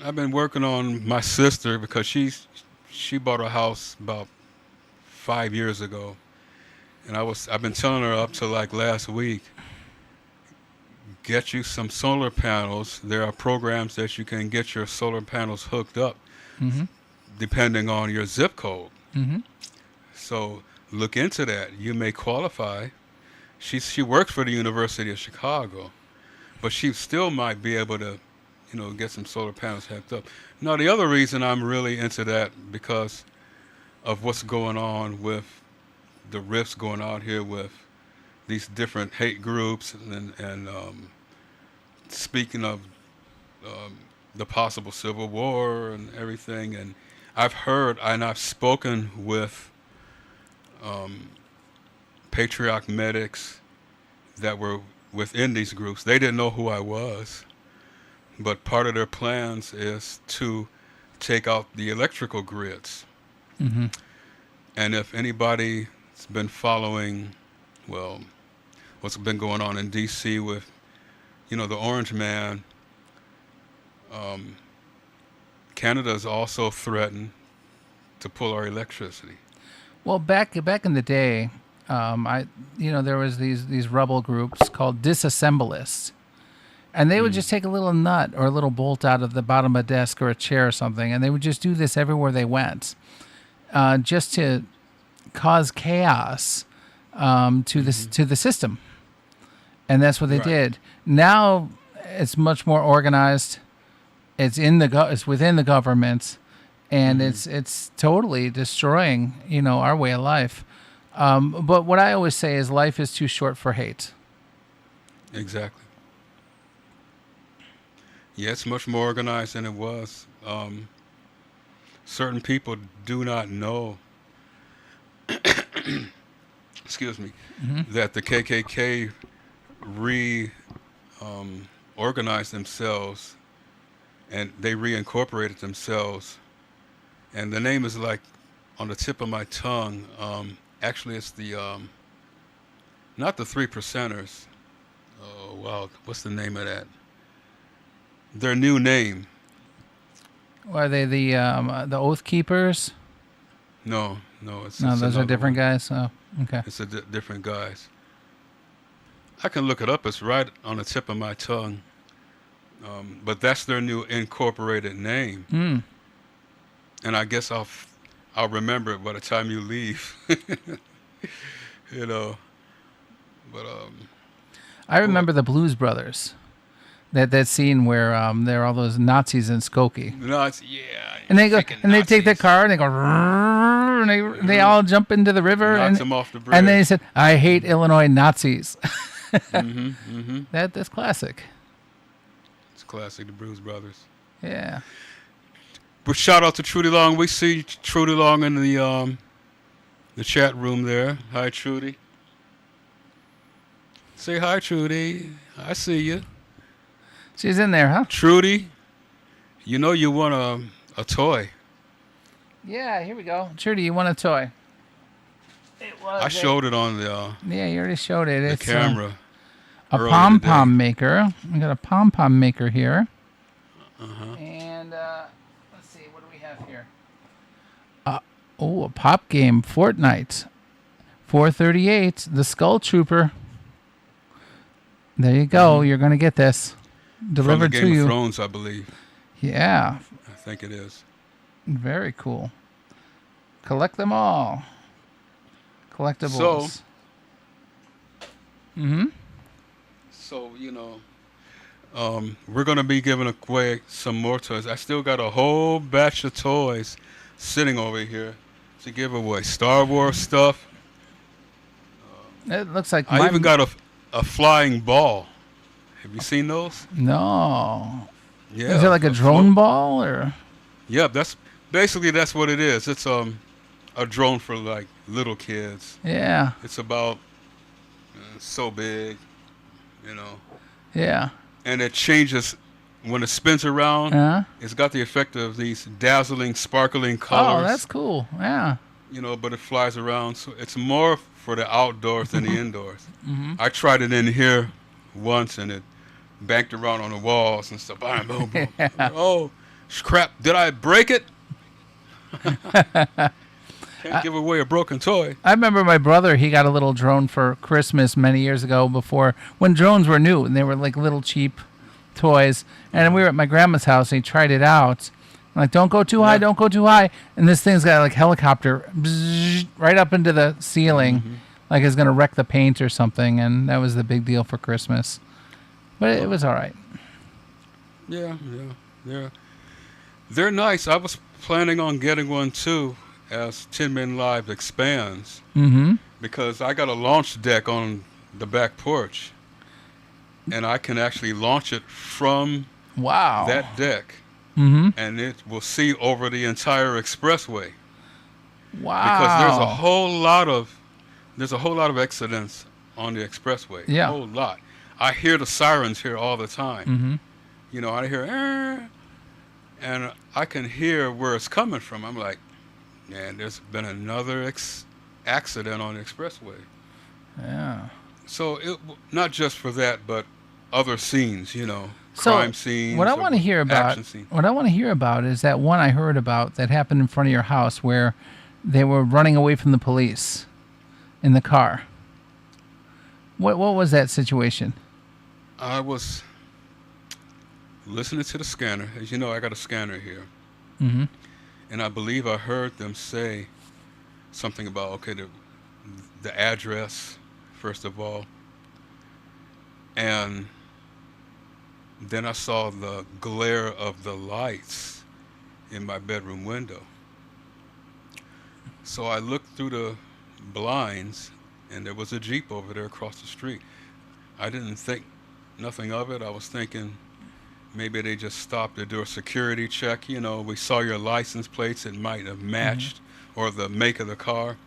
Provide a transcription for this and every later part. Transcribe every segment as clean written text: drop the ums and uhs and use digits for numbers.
I've been working on my sister because she bought a house about 5 years ago, and I've been telling her up to like last week, get you some solar panels. There are programs that you can get your solar panels hooked up Mm-hmm. depending on your zip code. Mm-hmm. So look into that. You may qualify. She works for the University of Chicago, but she still might be able to, get some solar panels hooked up. Now the other reason I'm really into that because of what's going on with the rifts going out here with these different hate groups and speaking of um, the possible civil war and everything. And I've heard and I've spoken with um, patriarch medics that were within these groups. They didn't know who I was, but part of their plans is to take out the electrical grids. Mm-hmm. And if anybody's been following, well, what's been going on in D.C. with, the Orange Man, um, Canada's also threatened to pull our electricity. Well, back in the day, there was these rebel groups called disassemblists, and they would just take a little nut or a little bolt out of the bottom of a desk or a chair or something, and they would just do this everywhere they went, just to cause chaos to the system, and that's what they Right. did. Now it's much more organized. It's it's within the government, and it's totally destroying our way of life. But what I always say is life is too short for hate. Exactly. Yeah, it's much more organized than it was. Certain people do not know, excuse me, that the KKK organized themselves and they reincorporated themselves. And the name is like on the tip of my tongue. Actually, it's not the Three Percenters. Oh, wow. What's the name of that? Their new name. Are they the Oath Keepers? No, No, it's those are another different one. guys. Oh, okay. It's different guys. I can look it up. It's right on the tip of my tongue. But that's their new incorporated name. Hmm. And I guess I'll remember it by the time you leave. you know. But I remember the Blues Brothers. That scene where there are all those Nazis in Skokie, no, yeah. and they go freaking and they take their Nazis. car and they go, and they all jump into the river, Knocks and them off the bridge. and they said, "I hate Illinois Nazis." Mm-hmm. That's classic. It's classic, the Bruise Brothers. Yeah. But shout out to Trudy Long. We see Trudy Long in the chat room there. Hi, Trudy. Say hi, Trudy. I see you. She's in there, huh? Trudy, you know you want a toy. Yeah, here we go. Trudy, you want a toy? It was. I showed it on the Yeah, you already showed it. It's camera. a earlier pom today. pom maker. We got a pom pom maker here. Uh-huh. And let's see, what do we have here? A pop game, Fortnite, 438, the Skull Trooper. There you go. You're gonna get this From delivered the to Game you. of Thrones, I believe. Yeah, I think it is. very cool. Collect them all. Collectibles. So, we're going to be giving away some more toys. I still got a whole batch of toys sitting over here to give away. Star Wars stuff. It looks like I even got a flying ball. Have you seen those? No. Yeah. Is it like a drone ball or? Yep, that's what it is. It's a drone for like little kids. Yeah. It's about so big, you know. Yeah. And it changes when it spins around. Huh? It's got the effect of these dazzling, sparkling Oh, colors. that's cool. Yeah. But it flies around. So it's more for the outdoors than the indoors. I tried it in here once, and it banked around on the walls and stuff. Boom, boom, boom. Yeah. Oh, Crap, did I break it? Can't give away a broken toy. I remember my brother, he got a little drone for Christmas many years ago before when drones were new and they were like little cheap toys. And we were at my grandma's house and he tried it out. I'm like, don't go too high, Yeah. don't go too high. And this thing's got like helicopter bzzz, right up into the ceiling, like it's going to wreck the paint or something. And that was the big deal for Christmas. But it was all right. Yeah. They're nice. I was planning on getting one too as Tin Men Live expands Mm-hmm. because I got a launch deck on the back porch and I can actually launch it from Wow. that deck Mm-hmm. and it will see over the entire expressway Wow. because there's a whole lot of accidents on the expressway. Yeah. A whole lot. I hear the sirens here all the time. Mm-hmm. You know, I hear, and I can hear where it's coming from. I'm like, man, there's been another accident on the expressway. Yeah. So not just for that, but other scenes, you know, So, crime scenes. What I or want to hear about, action scenes. what I want to hear about is that one I heard about that happened in front of your house where they were running away from the police in the car. What was that situation? I was listening to the scanner. As you know, I got a scanner here. Mm-hmm. And I believe I heard them say something about, okay, the address, first of all. And then I saw the glare of the lights in my bedroom window. So I looked through the blinds, and there was a Jeep over there across the street. I didn't think nothing of it. I was thinking maybe they just stopped to do a security check. You know, we saw your license plates. It might have matched, or the make of the car.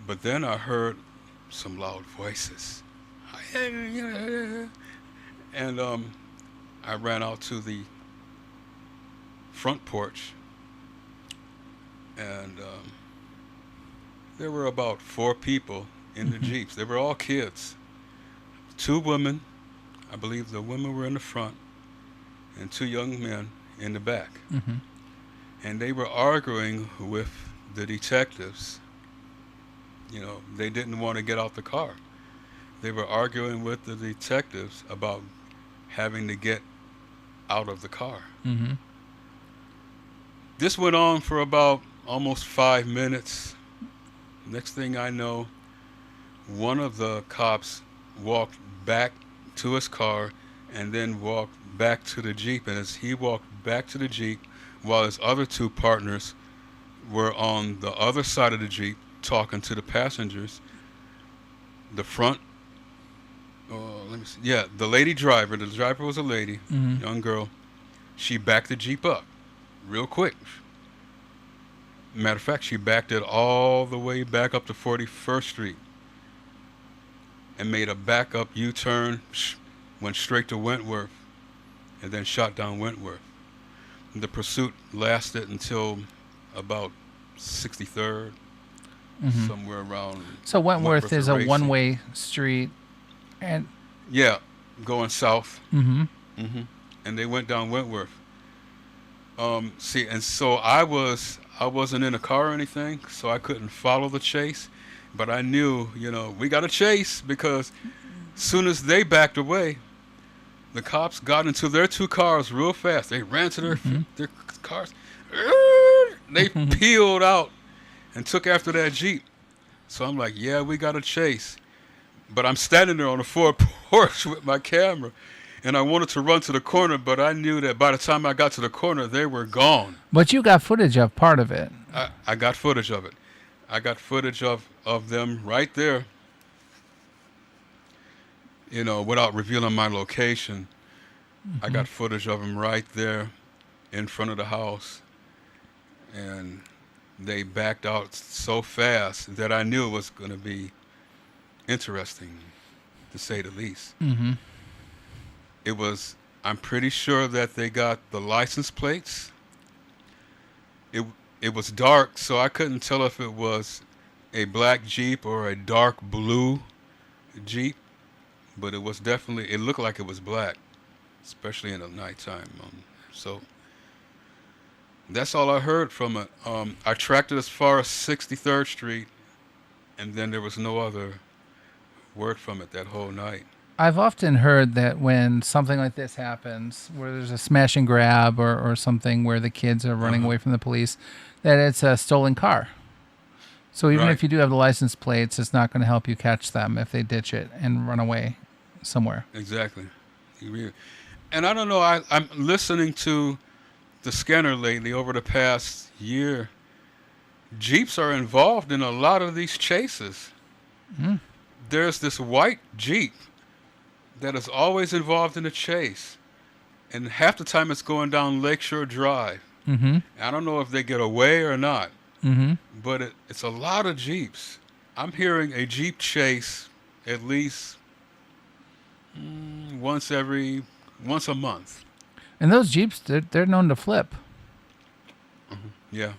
But then I heard some loud voices. And I ran out to the front porch, and there were about 4 people in the Jeeps. They were all kids. 2 women, I believe the women were in the front, and 2 young men in the back. Mm-hmm. And they were arguing with the detectives. You know, they didn't want to get out the car. They were arguing with the detectives about having to get out of the car. Mm-hmm. This went on for about almost 5 minutes. Next thing I know, one of the cops walked back to his car and then walked back to the Jeep. And as he walked back to the Jeep, while his other 2 partners were on the other side of the Jeep talking to the passengers, the front, let me see. Yeah, the lady driver, the driver was a lady, Mm-hmm. young girl. She backed the Jeep up real quick. Matter of fact, she backed it all the way back up to 41st Street and made a backup U-turn, went straight to Wentworth, and then shot down Wentworth. The pursuit lasted until about 63rd, Mm-hmm. somewhere around. So Wentworth is a Racing. one-way street, and Yeah, going south. mm-hmm. And they went down Wentworth. See, and so I wasn't in a car or anything, so I couldn't follow the chase. But I knew, you know, we got to chase because as soon as they backed away, the cops got into their 2 cars real fast. They ran to their cars. They peeled out and took after that Jeep. So I'm like, yeah, we got to chase. But I'm standing there on the front porch with my camera, and I wanted to run to the corner, but I knew that by the time I got to the corner, they were gone. But you got footage of part of it. I got footage of it. I got footage of them right there, you know, without revealing my location. I got footage of them right there in front of the house, and they backed out so fast that I knew it was going to be interesting, to say the least. Mm-hmm. It was, I'm pretty sure that they got the license plates. It was dark, so I couldn't tell if it was a black Jeep or a dark blue Jeep, but it was definitely, it looked like it was black, especially in the nighttime. So That's all I heard from it. I tracked it as far as 63rd Street, and then there was no other word from it that whole night. I've often heard that when something like this happens, where there's a smash and grab or something where the kids are running Uh-huh. away from the police, that it's a stolen car. So even Right. if you do have the license plates, it's not going to help you catch them if they ditch it and run away somewhere. Exactly. And I don't know. I'm listening to the scanner lately over the past year. Jeeps are involved in a lot of these chases. Mm. There's this white Jeep that is always involved in a chase, and half the time it's going down Lakeshore Drive. Mm-hmm. I don't know if they get away or not, Mm-hmm. but it's a lot of Jeeps. I'm hearing a Jeep chase at least once a month. And those Jeeps, they're known to flip. Yeah,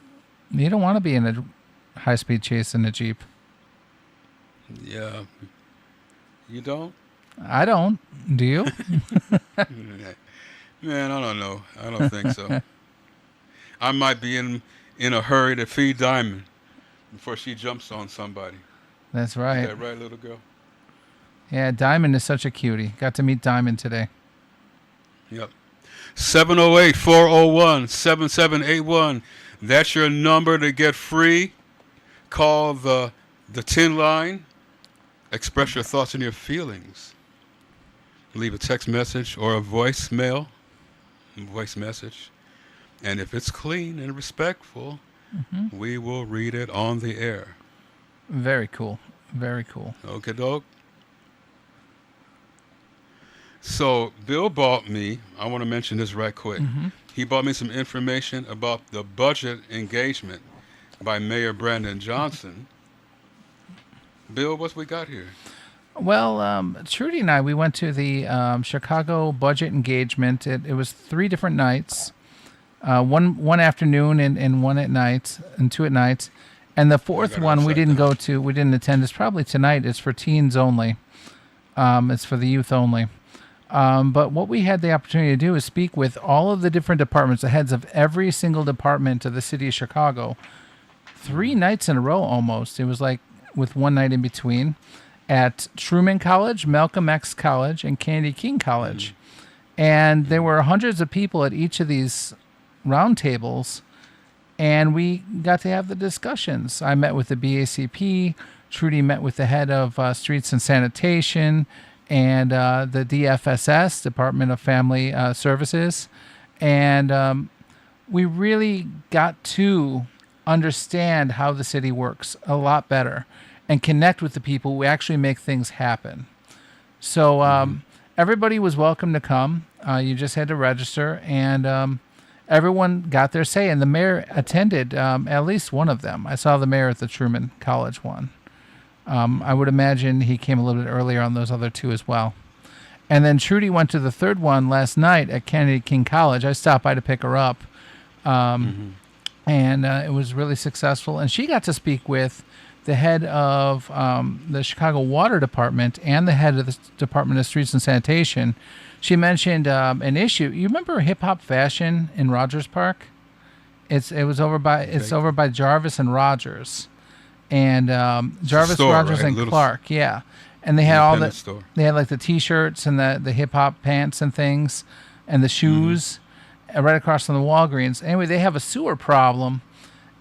You don't want to be in a high-speed chase in a Jeep. yeah. You don't? I don't. Do you? Man, I don't know. I don't think so. I might be in a hurry to feed Diamond before she jumps on somebody. That's Is right. that right, little girl? Yeah, Diamond is such a cutie. Got to meet Diamond today. Yep. 708-401-7781. That's your number to get free. Call the tin line. Express your thoughts and your feelings. Leave a text message or a voice message. And if it's clean and respectful, we will read it on the air. Very cool. Very cool. Okay, dog. So Bill bought me, I want to mention this right quick. He bought me some information about the budget engagement by Mayor Brandon Johnson. Bill, what we got here? Well, Trudy and I, we went to the Chicago budget engagement. It was 3 different nights, one afternoon and one at night, and 2 at night. And the fourth got it one we upside didn't down. go to. We didn't attend. It's probably tonight. It's for teens only. It's for the youth only. But what we had the opportunity to do is speak with all of the different departments, the heads of every single department of the city of Chicago, 3 nights in a row almost. It was like with one night in between at Truman College, Malcolm X College, and Kennedy King College. And there were hundreds of people at each of these roundtables, and we got to have the discussions. I met with the BACP. Trudy met with the head of Streets and Sanitation and the DFSS, Department of Family Services. And we really got to understand how the city works a lot better and connect with the people who actually make things happen. So everybody was welcome to come. You just had to register, and everyone got their say. And the mayor attended at least one of them. I saw the mayor at the Truman College one. I would imagine he came a little bit earlier on those other 2 as well. And then Trudy went to the 3rd one last night at Kennedy King College. I stopped by to pick her up. And it was really successful. And she got to speak with the head of the Chicago Water Department and the head of the Department of Streets and Sanitation. She mentioned an issue. You remember Hip Hop Fashion in Rogers Park? It's over by Jarvis and Rogers, and Jarvis, store, Rogers, right? and Little Clark. Yeah, and they had all the independent store. they had like the T-shirts and the hip hop pants and things, and the shoes right across from the Walgreens. Anyway, they have a sewer problem,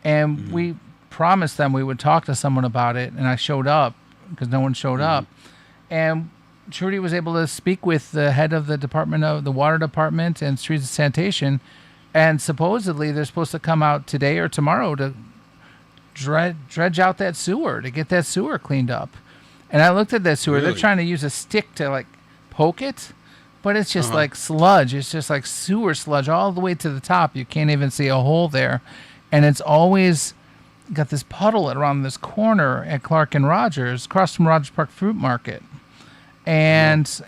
and we promised them we would talk to someone about it, and I showed up because no one showed up, and Trudy was able to speak with the head of the Department of the Water Department and Streets and Sanitation, and supposedly they're supposed to come out today or tomorrow to dredge out that sewer, to get that sewer cleaned up. And I looked at that sewer. They're Really? trying to use a stick to like poke it, but it's just like sludge. It's just like sewer sludge all the way to the top. You can't even see a hole there, and it's always got this puddle around this corner at Clark and Rogers, across from Rogers Park Fruit Market. And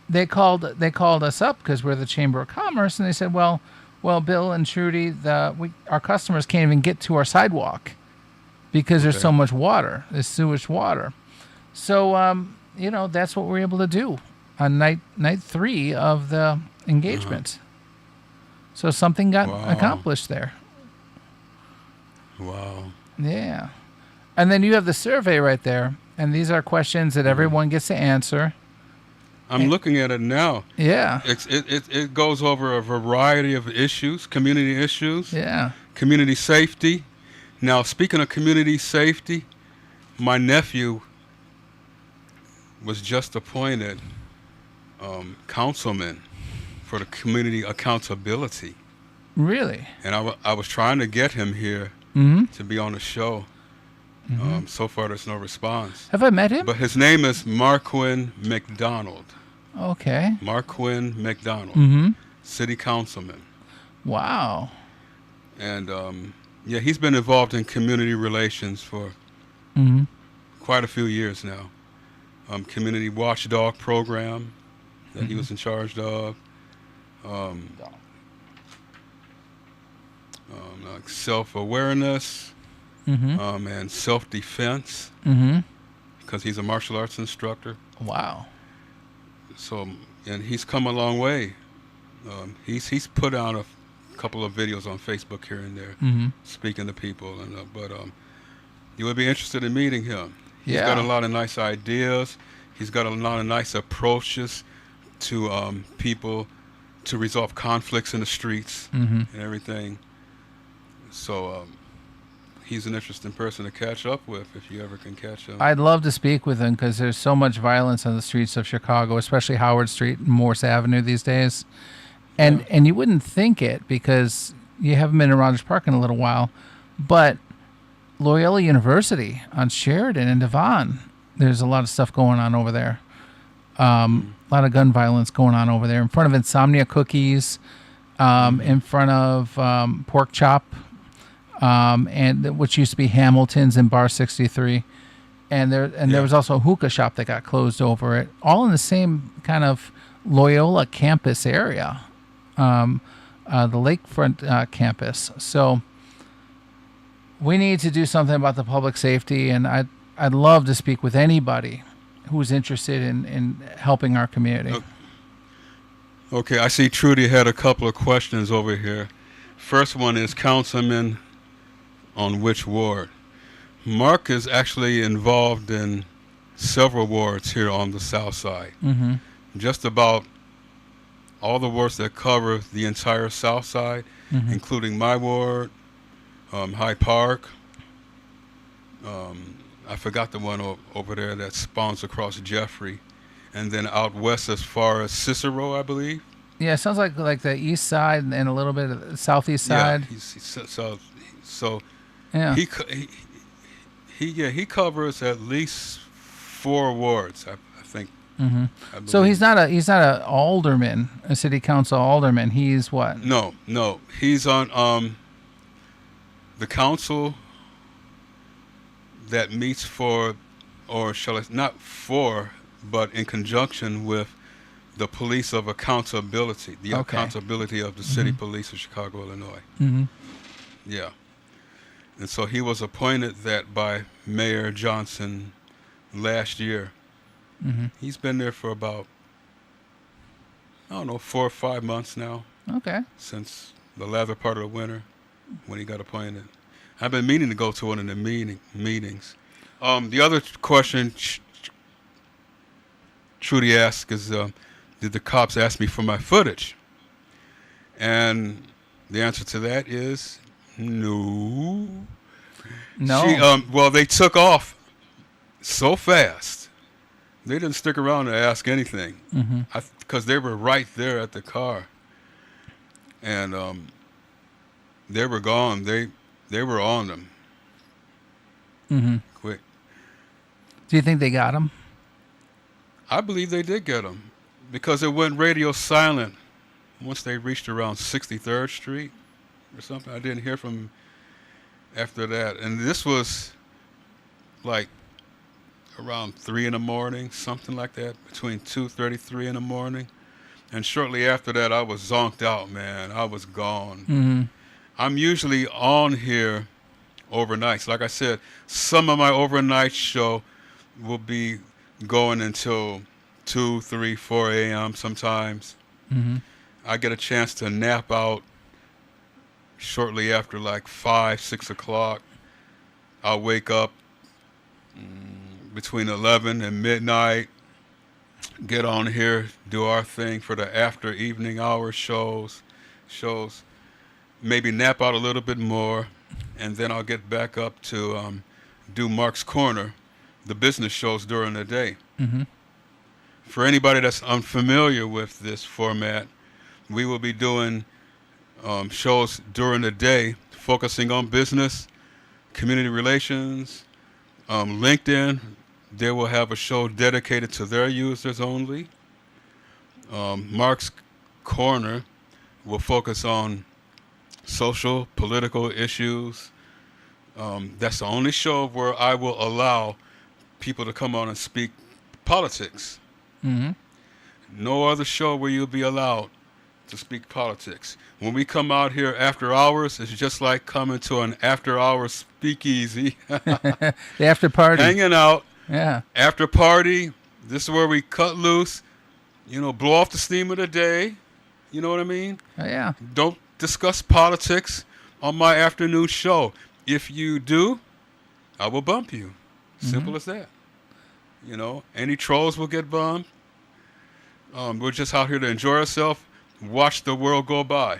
they called us up because we're the Chamber of Commerce, and they said, well, Bill and Trudy, our customers can't even get to our sidewalk because there's so much water, there's sewage water. So that's what we're able to do on night 3 of the engagement. So something got Wow. accomplished there. Wow. Yeah. And then you have the survey right there. And these are questions that everyone gets to answer. I'm looking at it now. Yeah. It goes over a variety of issues, community issues, Yeah. community safety. Now, speaking of community safety, my nephew was just appointed councilman for the community accountability. Really? And I was trying to get him here Mm-hmm. to be on the show. So far, there's no response. Have I met him? But his name is Marquin McDonald. Okay. Marquin McDonald, Mm-hmm. city councilman. Wow. And yeah, he's been involved in community relations for Mm-hmm. quite a few years now. Community watchdog program that he was in charge of. Like self-awareness Mm-hmm. and self-defense, Mm-hmm. because he's a martial arts instructor. Wow. So, and he's come a long way. He's put out a couple of videos on Facebook here and there, Mm-hmm. speaking to people. And but you would be interested in meeting him. He's Yeah. got a lot of nice ideas. He's got a lot of nice approaches to people to resolve conflicts in the streets Mm-hmm. and everything. So he's an interesting person to catch up with if you ever can catch him. I'd love to speak with him because there's so much violence on the streets of Chicago, especially Howard Street and Morse Avenue these days. And you wouldn't think it because you haven't been in Rogers Park in a little while, but Loyola University on Sheridan and Devon, there's a lot of stuff going on over there. A lot of gun violence going on over there in front of Insomnia Cookies, in front of Pork Chop, and which used to be Hamilton's and Bar 63. And there was also a hookah shop that got closed over it, all in the same kind of Loyola campus area, the lakefront campus. So we need to do something about the public safety, and I'd love to speak with anybody who's interested in helping our community. Okay, I see Trudy had a couple of questions over here. First one is, councilman on which ward? Mark is actually involved in several wards here on the south side. Mm-hmm. Just about all the wards that cover the entire south side, Mm-hmm. including my ward, Hyde Park. I forgot the one over there that spawns across Jeffrey. And then out west as far as Cicero, I believe. Yeah, it sounds like the east side and a little bit of the southeast side. Yeah, so Yeah. he covers at least 4 wards, I think. Mm-hmm. I believe. So he's not a alderman, a city council alderman. He's what? No, he's on the council that meets for, or shall I not for, but in conjunction with the police of accountability, the Okay. accountability of the city police of Chicago, Illinois. Mm-hmm. Yeah. And so he was appointed that by Mayor Johnson last year. Mm-hmm. He's been there for about, 4 or 5 months now, Okay. since the latter part of the winter when he got appointed. I've been meaning to go to one of the meetings. The other question Trudy asked is, did the cops ask me for my footage? And the answer to that is no. No. Well, they took off so fast. They didn't stick around to ask anything, because they were right there at the car, and they were gone. They were on them. Mm-hmm. Quick. Do you think they got him? I believe they did get them, because it went radio silent once they reached around 63rd Street or something. I didn't hear from after that, and this was like around 3 in the morning, something like that, between 2:33 in the morning. And shortly after that, I was zonked out, man. I was gone. Mm-hmm. I'm usually on here overnights. Like I said, some of my overnight show will be going until 2, 3, 4 a.m. sometimes. Mm-hmm. I get a chance to nap out shortly after like 5, 6 o'clock. I'll wake up between 11 and midnight, get on here, do our thing for the after evening hour shows, maybe nap out a little bit more, and then I'll get back up to do Mark's Corner, the business shows during the day. Mm-hmm. For anybody that's unfamiliar with this format, we will be doing shows during the day focusing on business, community relations, LinkedIn. They will have a show dedicated to their users only. Mark's Corner will focus on social, political issues. That's the only show where I will allow people to come on and speak politics. Mm-hmm. No other show where you'll be allowed to speak politics. When we come out here after hours, it's just like coming to an after hours speakeasy. The after party. Hanging out. Yeah. After party. This is where we cut loose, blow off the steam of the day. You know what I mean? Oh, yeah. Don't discuss politics on my afternoon show. If you do, I will bump you. Simple as that. Any trolls will get bumped. We're just out here to enjoy ourselves, watch the world go by.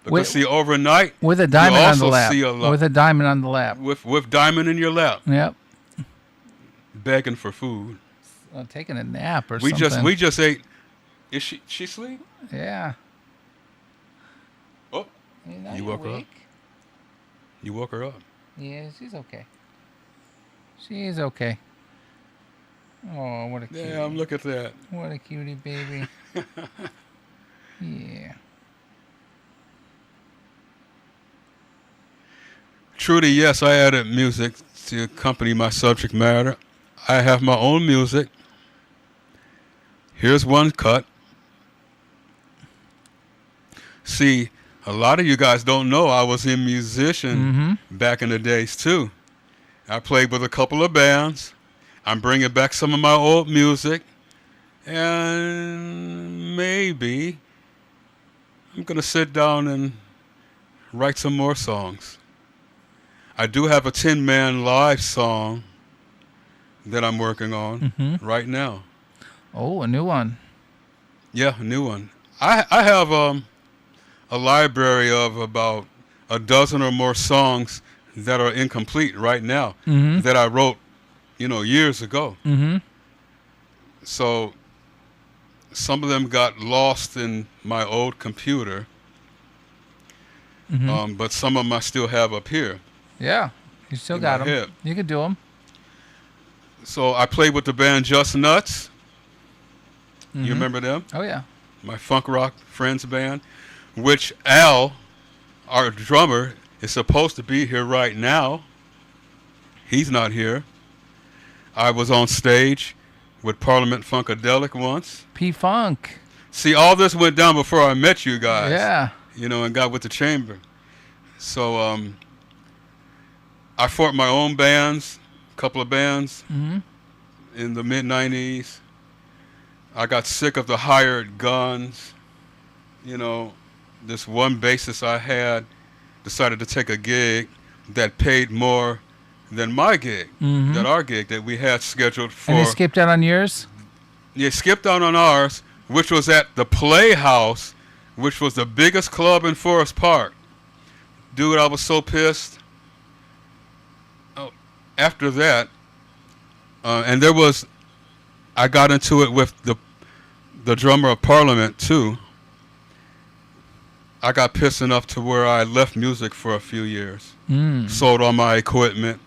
Because overnight, with a diamond on the also lap. see a lot. With a diamond on the lap. With diamond in your lap. Yep. Begging for food. Taking a nap or something. We just ate. Is she asleep? Yeah. Oh, you woke her up. You woke her up. Yeah, she's okay. She's okay. Oh, what a cutie. Yeah, look at that. What a cutie baby. Yeah. Trudy, yes, I added music to accompany my subject matter. I have my own music. Here's one cut. See, a lot of you guys don't know I was a musician back in the days, too. I played with a couple of bands. I'm bringing back some of my old music. And maybe I'm going to sit down and write some more songs. I do have a TinmanLIVE's song that I'm working on right now. Oh, a new one. Yeah, a new one. I have a library of about a dozen or more songs that are incomplete right now that I wrote, years ago. So some of them got lost in my old computer, but some of them I still have up here. Yeah, you still got them. You can do them. So I played with the band Just Nuts. You remember them? Oh, yeah. My funk rock friends band, which Al, our drummer, is supposed to be here right now. He's not here. I was on stage with Parliament Funkadelic once. P-Funk. See, all this went down before I met you guys. Yeah. And got with the chamber. So I formed my own bands, a couple of bands in the mid-'90s. I got sick of the hired guns. This one bassist I had decided to take a gig that paid more than my gig, than our gig that we had scheduled for. And he skipped out on yours? Yeah, skipped out on ours, which was at the Playhouse, which was the biggest club in Forest Park. Dude, I was so pissed. Oh, after that, and I got into it with the drummer of Parliament, too. I got pissed enough to where I left music for a few years. Sold all my equipment.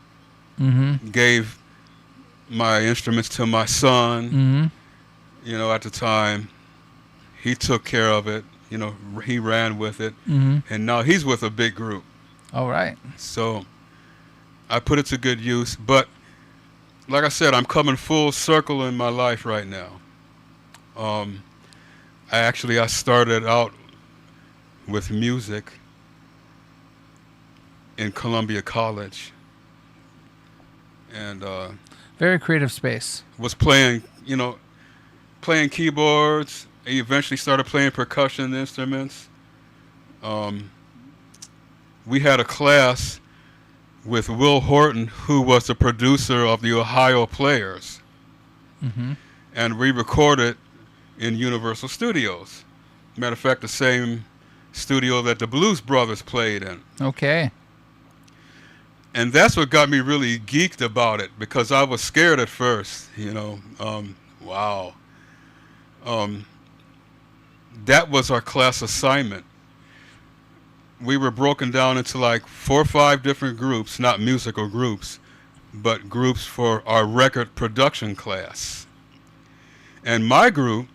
Gave my instruments to my son. At the time. He took care of it. He ran with it. And now he's with a big group. All right. So I put it to good use. But like I said, I'm coming full circle in my life right now. I started out with music in Columbia College, and very creative space. Was playing keyboards. I eventually started playing percussion instruments. we had a class with Will Horton, who was the producer of the Ohio Players, Mm-hmm. and we recorded in Universal Studios. Matter of fact, the same studio that the Blues Brothers played in. Okay. And that's what got me really geeked about it, because I was scared at first, wow. Um, that was our class assignment. We were broken down into like 4 or 5 different groups, not musical groups, but groups for our record production class. And my group,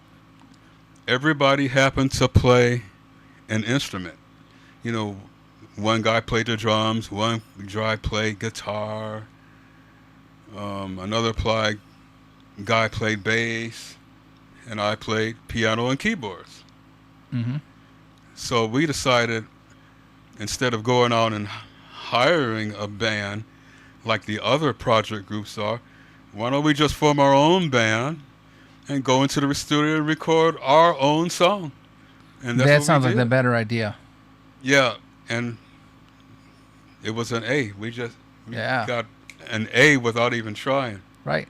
everybody happened to play an instrument. You know, one guy played the drums, one guy played guitar, another guy played bass, and I played piano and keyboards. Mm-hmm. So we decided, instead of going out and hiring a band like the other project groups are, why don't we just form our own band and go into the studio and record our own song? And that's That what sounds we like did. the better idea. Yeah, and it was an A. We Yeah. got an A without even trying. Right.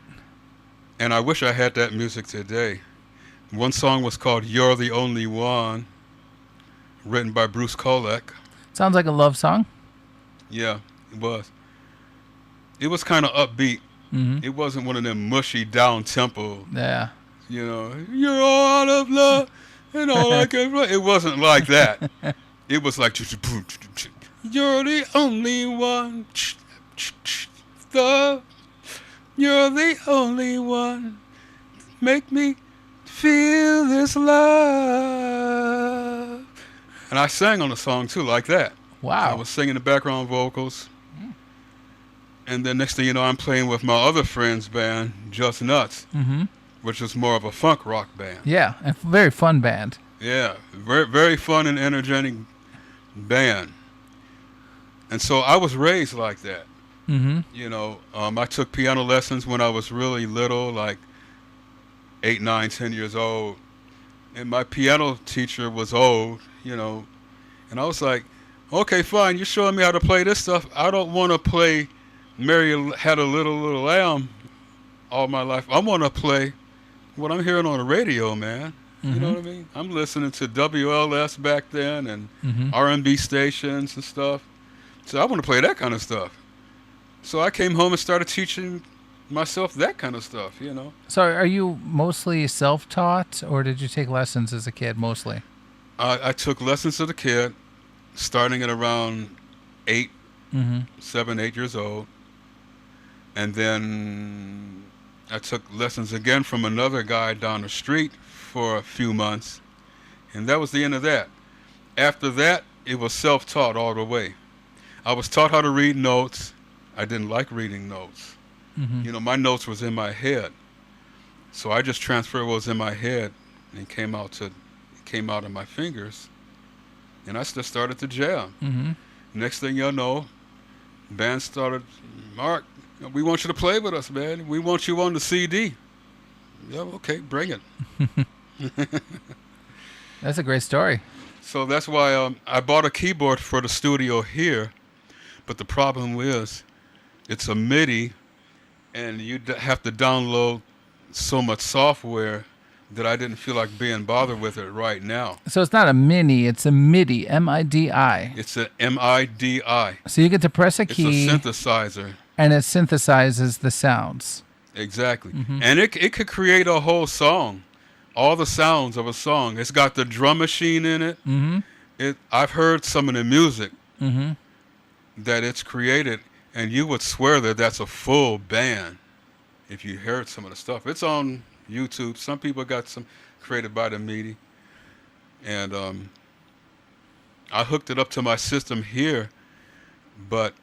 And I wish I had that music today. One song was called "You're the Only One," written by Bruce Kolek. Sounds like a love song. Yeah, it was. It was kind of upbeat. Mm-hmm. It wasn't one of them mushy down tempo, Yeah. you're all out of love and all I can. It wasn't like that. It was like, you're the only one. You're the only one. Make me feel this love. And I sang on the song too, like that. I Wow. was singing the background vocals. And then next thing you know, I'm playing with my other friend's band, Just Nuts, Mm-hmm. which is more of a funk rock band. Yeah. A very fun band. Yeah, very, very fun and energetic band. And so I was raised like that. Mm-hmm. I took piano lessons when I was really little, like 8, 9, 10 years old. And my piano teacher was old, and I was like, okay, fine, you're showing me how to play this stuff. I don't want to play Mary Had a Little Lamb all my life. I want to play what I'm hearing on the radio, man. Mm-hmm. You know what I mean? I'm listening to WLS back then and Mm-hmm. R&B stations and stuff. So I want to play that kind of stuff. So I came home and started teaching myself that kind of stuff, So are you mostly self-taught, or did you take lessons as a kid mostly? I took lessons as a kid, starting at around 8, Mm-hmm. 7, 8 years old. And then I took lessons again from another guy down the street for a few months. And that was the end of that. After that, it was self-taught all the way. I was taught how to read notes. I didn't like reading notes. Mm-hmm. My notes was in my head. So I just transferred what was in my head and it came out of my fingers. And I just started to jam. Mm-hmm. Next thing you know, band started, Mark, we want you to play with us, man. We want you on the CD. Yeah, okay, bring it. That's a great story. So that's why I bought a keyboard for the studio here. But the problem is, it's a MIDI, and you have to download so much software that I didn't feel like being bothered with it right now. So it's not a mini, it's a MIDI, M-I-D-I. It's a MIDI. So you get to press a It's key, a synthesizer. and it synthesizes the sounds. Exactly. Mhm. And it could create a whole song, all the sounds of a song. It's got the drum machine in it. Mm-hmm. I've heard some of the music Mm-hmm. that it's created, and you would swear that that's a full band if you heard some of the stuff. It's on YouTube. Some people got some created by the MIDI. And I hooked it up to my system here, but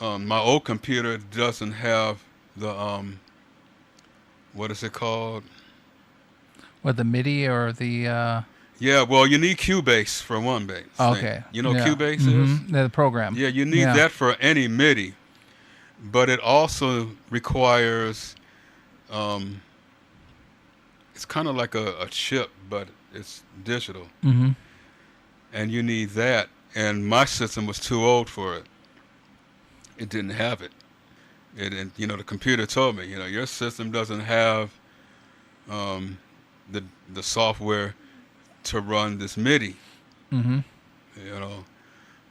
my old computer doesn't have the, what is it called? What, the MIDI or the... Yeah, well, you need Cubase for one bass. Okay. You know what Yeah. Cubase is? Mhm. The program. Yeah, you need Yeah. that for any MIDI. But it also requires, it's kind of like a chip, but it's digital. Mm-hmm. And you need that. and my system was too old for it. It didn't have it. And the computer told me, your system doesn't have um, the software to run this MIDI. Mm-hmm. You know,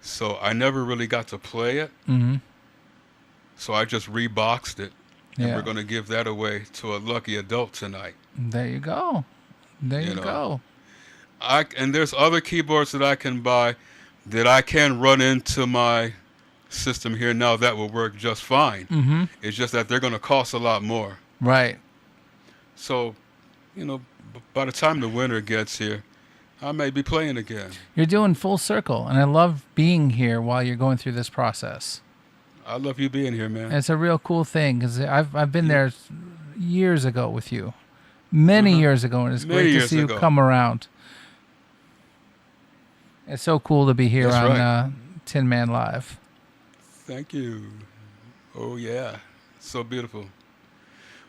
so I never really got to play it. Mm-hmm. So I just reboxed it, and Yeah. we're going to give that away to a lucky adult tonight. There you go. There you You know, go. and there's other keyboards that I can buy that I can run into my system here now that will work just fine. Mm-hmm. It's just that they're going to cost a lot more. Right. So, by the time the winter gets here, I may be playing again. You're doing full circle, and I love being here while you're going through this process. I love you being here, man. And it's a real cool thing because I've been there years ago with you, many years ago, and it's Many great to years see ago. you come around. It's so cool to be here That's on right. Tin Man Live. Thank you. Oh, yeah. So beautiful.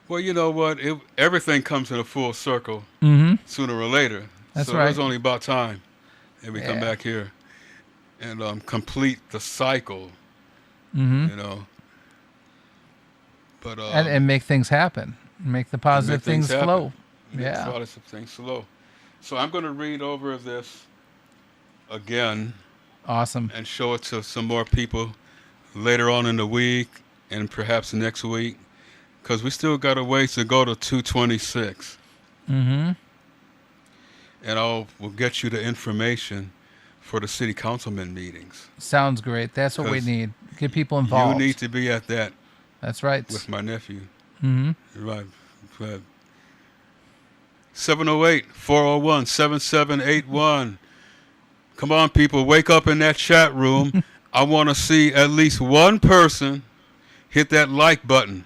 Well, you know what? Everything comes in a full circle Mm-hmm. sooner or later. That's so right. it's only about time that we come Yeah. back here and complete the cycle, Mm-hmm. you know. But And make things happen. Make the positive things happen. flow. Make Yeah. positive things slow. So I'm going to read over this again Awesome. and show it to some more people later on in the week and perhaps next week, because we still got a ways to go to 226. Mm-hmm. And we'll get you the information for the city councilman meetings. Sounds great. That's what we 'Cause need. Get people involved. You need to be at that That's right. with my nephew. Mm-hmm. Right. 708-401-7781. Come on, people. Wake up in that chat room. I want to see at least one person hit that like button.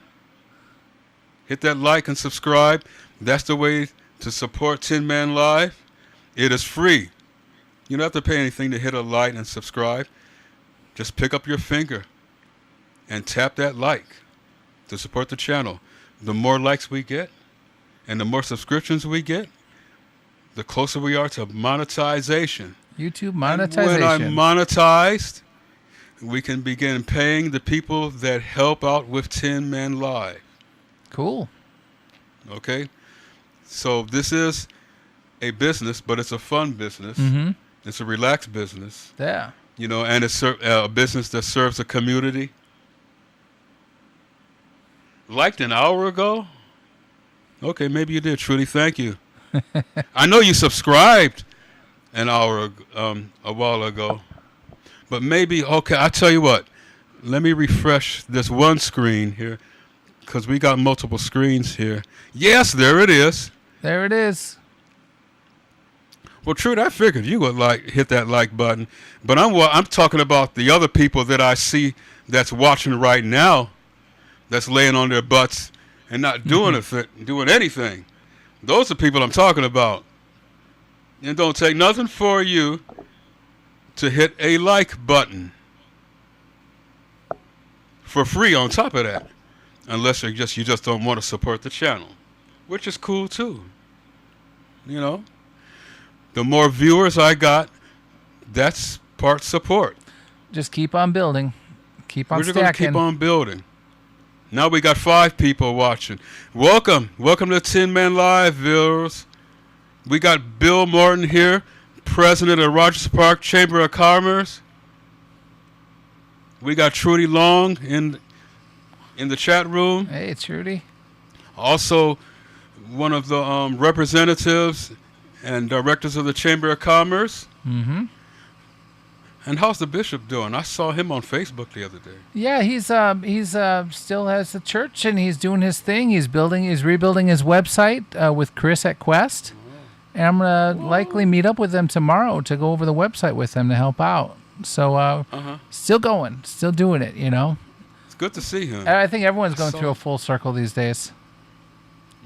Hit that like and subscribe. That's the way to support Tin Man Live. It is free. You don't have to pay anything to hit a like and subscribe. Just pick up your finger and tap that like to support the channel. The more likes we get and the more subscriptions we get, the closer we are to monetization. YouTube And monetization. when I'm monetized, we can begin paying the people that help out with Tin Man Live. Cool. Okay? So this is a business, but it's a fun business. Mm-hmm. It's a relaxed business, Yeah. and it's a business that serves the community. Liked an hour ago? Okay, maybe you did, Trudy. Thank you. I know you subscribed an hour a while ago, but maybe, okay, I'll tell you what. Let me refresh this one screen here, because we got multiple screens here. Yes, there it is. There it is. Well, Trudy, I figured you would hit that like button, but I'm talking about the other people that I see that's watching right now, that's laying on their butts and not doing doing anything. Those are people I'm talking about. It don't take nothing for you to hit a like button for free on top of that, unless you just don't want to support the channel, which is cool too. You know, the more viewers I got, that's part support. Just keep on building. Keep on We're just going to stacking. keep on building. Now we got 5 people watching. Welcome to Tin Man Live, viewers. We got Bill Morton here, president of Rogers Park Chamber of Commerce. We got Trudy Long in the chat room. Hey, it's Rudy. Also, one of the representatives and directors of the Chamber of Commerce. Mm-hmm. And how's the bishop doing? I saw him on Facebook the other day. Yeah, he's still has the church and he's doing his thing. He's rebuilding his website with Chris at Quest. And I'm gonna likely meet up with them tomorrow to go over the website with them to help out. So still going, still doing it, you know. It's good to see him. I think everyone's going So- through a full circle these days.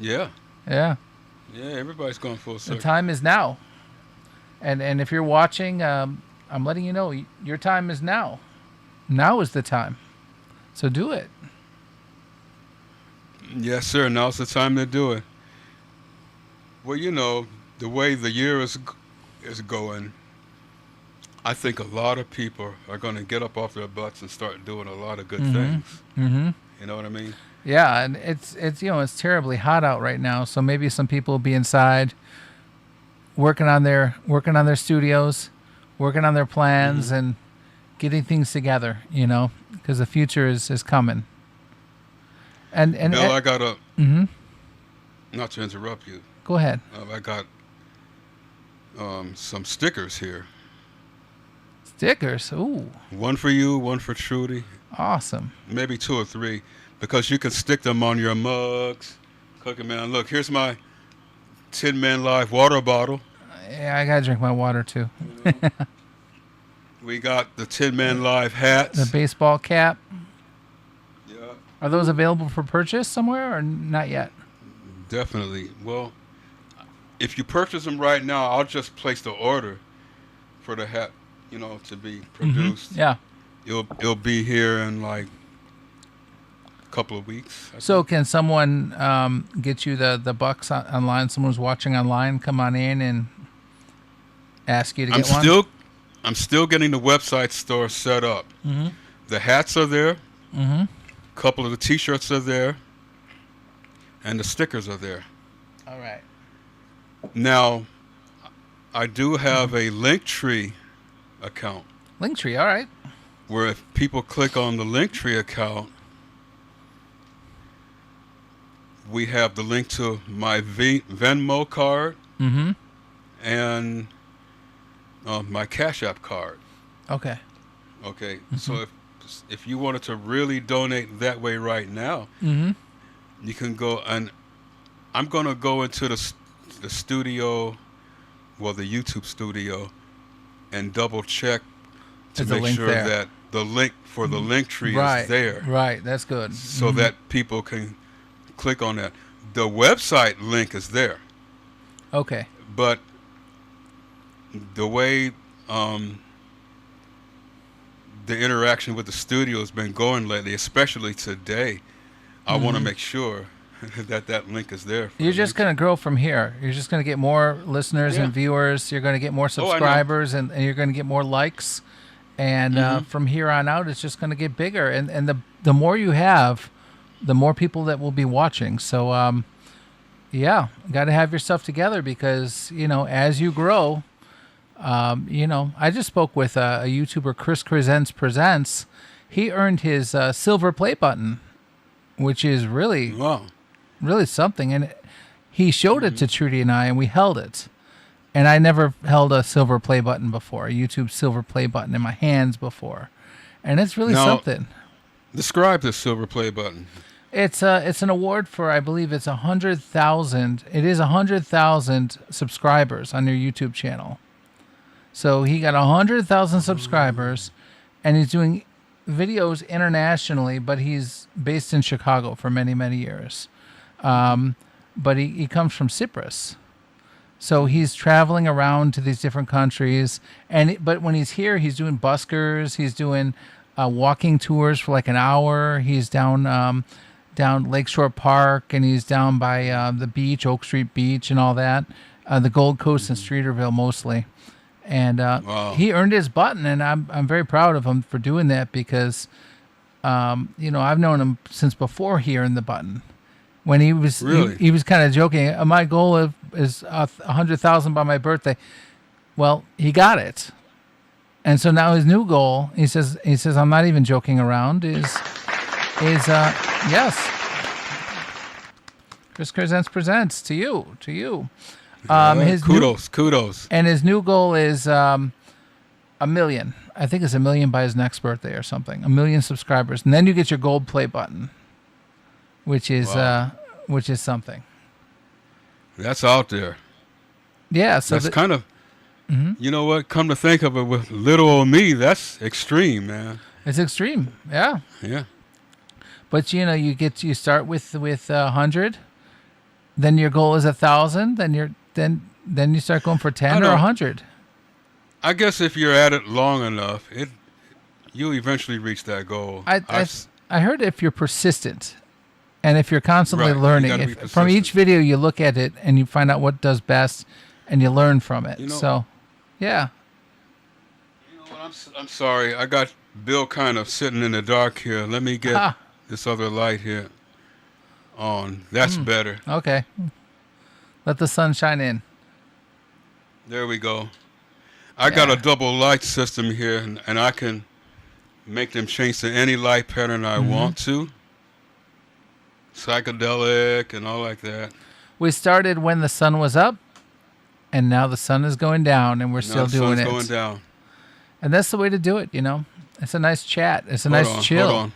Yeah. Yeah. Yeah, everybody's going full The circle. time is now. And if you're watching, I'm letting you know your time is now. Now is the time. So do it. Yes, sir. Now's the time to do it. Well, you know, the way the year is going, I think a lot of people are going to get up off their butts and start doing a lot of good Mm-hmm. things. Mm-hmm. You know what I mean? Yeah, and it's it's terribly hot out right now, so maybe some people will be inside working on their studios, working on their Hmm. plans, and getting things together. Because the future is coming. And Bill, I got a, mm-hmm. not to interrupt you, Go ahead. I got some stickers here. Stickers. Ooh, One for you, one for Trudy, awesome. maybe two or three, because you can stick them on your mugs. Cookie Man, look, here's my Tin Man Live water bottle. Yeah, I gotta drink my water too. You know, we got the Tin Man Live The hats. baseball cap. Yeah, Are those available for purchase somewhere or not yet? definitely. Well, if you purchase them right now, I'll just place the order for the hat, to be Mm-hmm. produced. Yeah. It'll be here in like a couple of weeks, I So think. can someone get you the bucks online? Someone's watching online, come on in and ask you to I'm get one. still I'm still getting the website store set up. Mm-hmm. The hats are there, Mm-hmm. a couple of the t-shirts are there, and the stickers are there. All right. Now, I do have a Linktree account Linktree. All right. where if people click on the Linktree account, we have the link to my Venmo card Mm-hmm. and my Cash App card. Okay. Okay, Mm-hmm. so if you wanted to really donate that way right now, Mm-hmm. you can go, and I'm gonna go into the studio, well, the YouTube studio, and double check to There's a make link sure there. that the link for the link tree Right. is there, Right. That's good. so Mhm. that people can click on that. The website link is there, Okay. but the way the interaction with the studio has been going lately, especially today, I want to Mhm. make sure that link is there. For You're the just link going to grow from here. You're just going to get more listeners Yeah. and viewers. You're going to get more Oh, I know. subscribers, and you're going to get more likes. And Mhm. from here on out, it's just going to get bigger. And the more you have, the more people that will be watching. So, yeah, got to have your stuff together because, as you grow, I just spoke with a YouTuber, Chris Presents. He earned his silver play button, which is really Wow. really something. And he showed it to Mm-hmm. Trudy and I, and we held it. And I never held a silver play button before, a YouTube silver play button in my hands before. And it's really Now, something. describe the silver play button. It's an award for, I believe it's 100,000. It is 100,000 subscribers on your YouTube channel. So he got 100,000 subscribers, and he's doing videos internationally, but he's based in Chicago for many, many years. But he comes from Cyprus. So he's traveling around to these different countries, but when he's here, he's doing buskers. He's doing walking tours for like an hour. He's down Lakeshore Park, and he's down by the beach, Oak Street Beach, and all that. The Gold Coast and Streeterville mostly. And Wow. he earned his button, and I'm very proud of him for doing that because, I've known him since before he earned the button. When he was Really? he was kind of joking. My goal is 100,000 by my birthday. Well, he got it, and so now his new goal. He says I'm not even joking around. Is yes. Chris presents to you. His new, Kudos. and his new goal is 1 million. I think it's 1 million by his next birthday or something. 1 million subscribers, and then you get your gold play button, which is Wow. something. That's out there. Yeah. So That's kind of, you know what? Come to think of it, with little old me, that's extreme, man. it's extreme. Yeah. Yeah. But you start with 100, then your goal is 1,000, then you start going for 10 I or know. 100. I guess if you're at it long enough, you'll eventually reach that goal. I heard if you're persistent, and if you're constantly Right, you learning, gotta be if from each persistent. video you look at it and you find out what does best, and you learn from it. You know- So, yeah. I'm sorry. I got Bill kind of sitting in the dark here. Let me get Ah, this other light here on. That's better. okay. Let the sun shine in. There we go. I got a Yeah. double light system here, and I can make them change to any light pattern I want to. Psychedelic and all like that. We started when the sun was up, and now the sun is going down, and we're Now still the doing sun's it. going down. And that's the way to do it, you know. It's a nice chat. It's a Hold nice on, chill. hold on.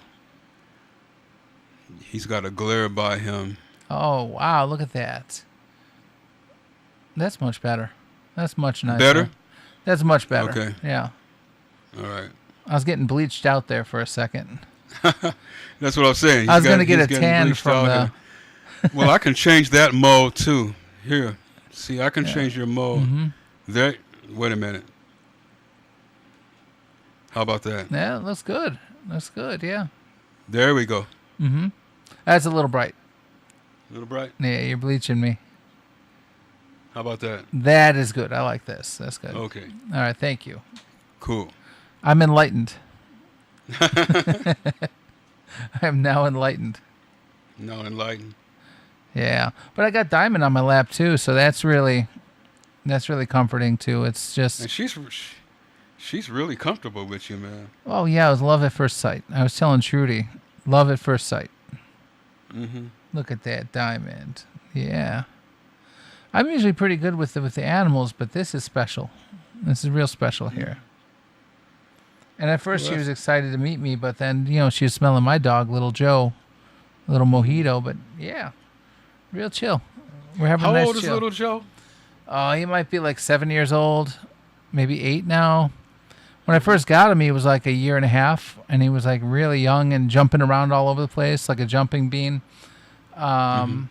He's got a glare by him. Oh, wow, look at that. That's much better. That's much nicer. Better? That's much better. Okay. Yeah. All right. I was getting bleached out there for a second. That's what I'm saying. I was going to He's get a getting tan bleached from out the... here. Well, I can change that mode too. Here. See, I can change your mode. There. Wait a minute. How about that? Yeah, it looks good. Looks good, yeah. There we go. That's a little bright. A little bright. Yeah, you're bleaching me. How about that? That is good. I like this. That's good. Okay. All right, thank you. Cool. I'm enlightened. I am now enlightened. Now enlightened. Yeah, but I got Diamond on my lap too, so that's really comforting too. It's And just, she's really comfortable with you, man. oh yeah, it was love at first sight. I was telling Trudy, love at first sight. Look at that Diamond. Yeah, I'm usually pretty good with the animals, but this is special. This is real special here. And at first she was excited to meet me, but then she was smelling my dog, little Joe, little Mojito. But yeah, real chill. We're having How a nice old is chill. little Joe? He might be like 7 years old, maybe 8 now. When I first got him, he was like a year and a half, and he was like really young and jumping around all over the place like a jumping bean. But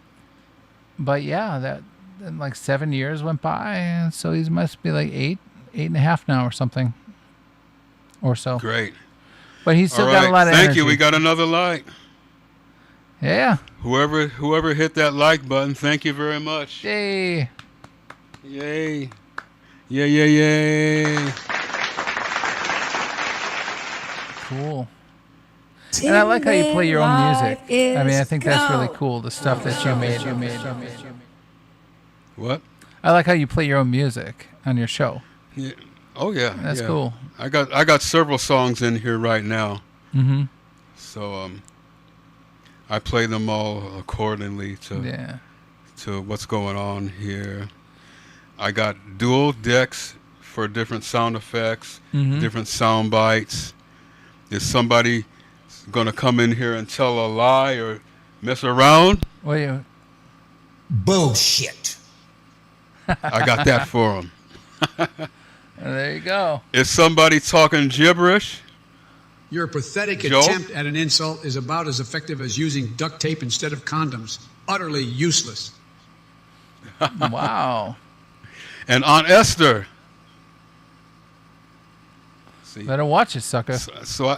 yeah, then like 7 years went by, and so he must be like 8 and a half now or something, or so. Great. But he's still All got right. a lot of Thank energy. you. We got another light. Yeah. Whoever hit that like button, thank you very much. Yay. Yay. Yay, yay, yay. Cool. And I like how you play your own music. I mean, I think that's really cool, the stuff that you made. What? I like how you play your own music on your show. Yeah. Oh yeah. That's yeah. cool. I got several songs in here right now. So I play them all accordingly to what's going on here. I got dual decks for different sound effects, different sound bites. Is somebody going to come in here and tell a lie or mess around? What do you? Bullshit. I got that for them. There you go. Is somebody talking gibberish? Your pathetic Joe? attempt at an insult is about as effective as using duct tape instead of condoms. Utterly useless. Wow. And Aunt Esther. See, Better watch it, sucker. so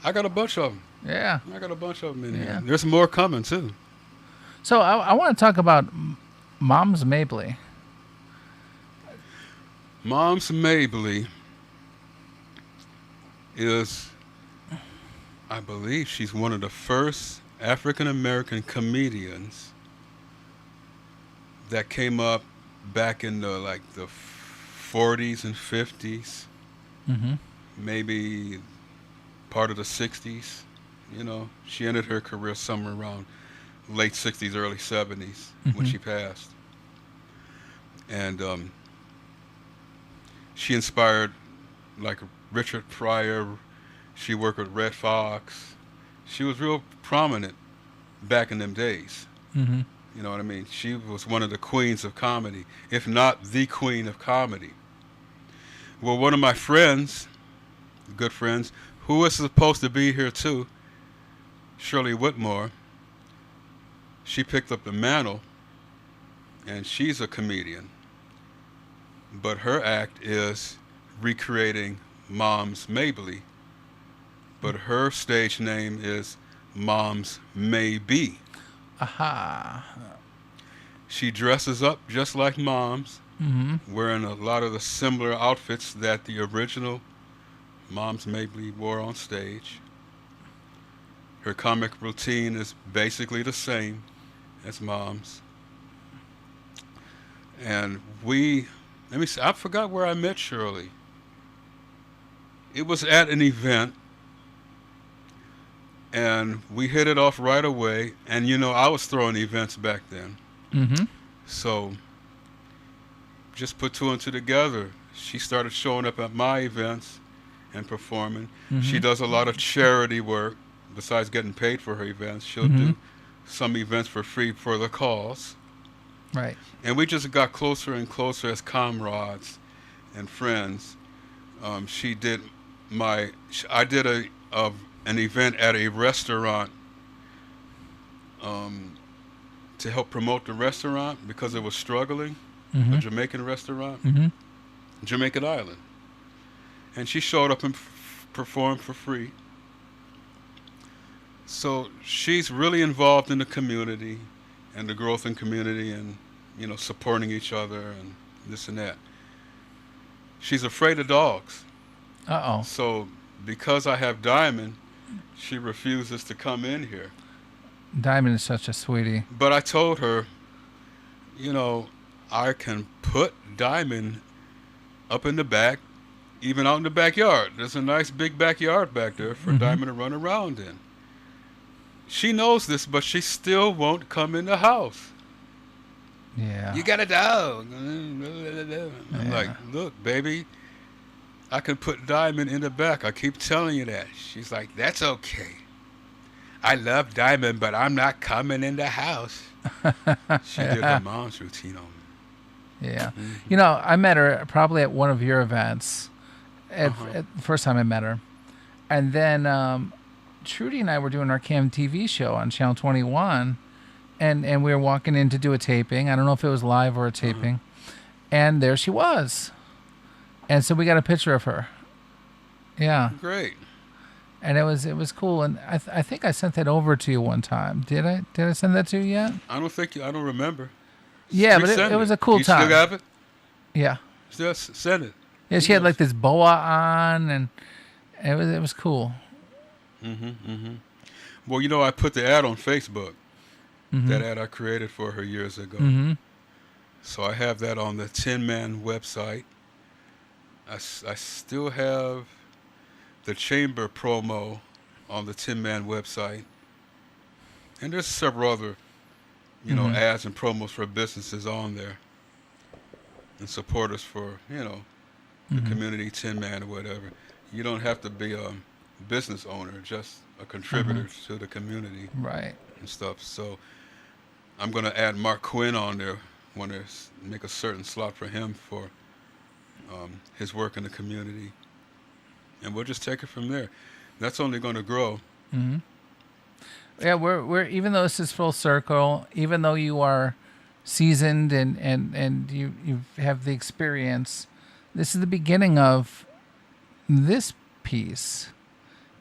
I got a bunch of them. Yeah. I got a bunch of them in Yeah. here. There's more coming too. So I want to talk about Mom's Mabley. Mom's Mabley is, I believe she's one of the first African American comedians that came up back in the 40s and 50s, maybe part of the 60s. She ended her career somewhere around late 60s, early 70s when she passed. And she inspired Richard Pryor. She worked with Red Fox. She was real prominent back in them days. You know what I mean? She was one of the queens of comedy, if not the queen of comedy. Well, one of my friends, good friends, who was supposed to be here too, Shirley Whitmore, she picked up the mantle, and she's a comedian. But her act is recreating Mom's Mabley, but her stage name is Mom's Maybe. Aha. She dresses up just like Mom's, wearing a lot of the similar outfits that the original Mom's Maybe War on stage. Her comic routine is basically the same as Mom's. And let me see, I forgot where I met Shirley. It was at an event, and we hit it off right away. And I was throwing events back then, Mm-hmm. so just put two and two together. She started showing up at my events and performing. She Mm-hmm. does a lot of charity work besides getting paid for her events. She'll Mm-hmm. do some events for free for the cause. Right. And we just got closer and closer as comrades and friends. She did I did an event at a restaurant to help promote the restaurant because it was struggling, Mm-hmm. a Jamaican restaurant, Mm-hmm. Jamaican Island. And she showed up and performed for free. So she's really involved in the community and the growth in community and, supporting each other and this and that. She's afraid of dogs. Uh-oh. So because I have Diamond, she refuses to come in here. Diamond is such a sweetie. But I told her, I can put Diamond up in the back, even out in the backyard. There's a nice big backyard back there for Mhm. Diamond to run around in. She knows this, but she still won't come in the house. Yeah. You got a dog. I'm like, look, baby, I can put Diamond in the back. I keep telling you that. She's like, that's okay. I love Diamond, but I'm not coming in the house. She did her mom's routine on me. Yeah. Mm-hmm. I met her probably at one of your events. At the first time I met her. And then Trudy and I were doing our Cam TV show on Channel 21. And we were walking in to do a taping. I don't know if it was live or a taping. And there she was. And so we got a picture of her. Yeah. Great. And it was cool. And I think I sent that over to you one time. Did I send that to you yet? I don't remember. Yeah, but Resend it was a cool you time. still have it? Yeah. Still send it. Yeah, she had like this boa on, and it was cool. Well, I put the ad on Facebook. Mm-hmm. That ad I created for her years ago. Mm-hmm. So I have that on the Tin Man website. I still have the Chamber promo on the Tin Man website. And there's several other, ads and promos for businesses on there. And supporters for, the community Tin Man or whatever. You don't have to be a business owner, just a contributor to the community. Right. And stuff. So I'm going to add Mark Quinn on there. Want to make a certain slot for him for his work in the community. And we'll just take it from there. That's only going to grow. Mm-hmm. Yeah, we're even though this is full circle, even though you are seasoned and you have the experience, this is the beginning of this piece.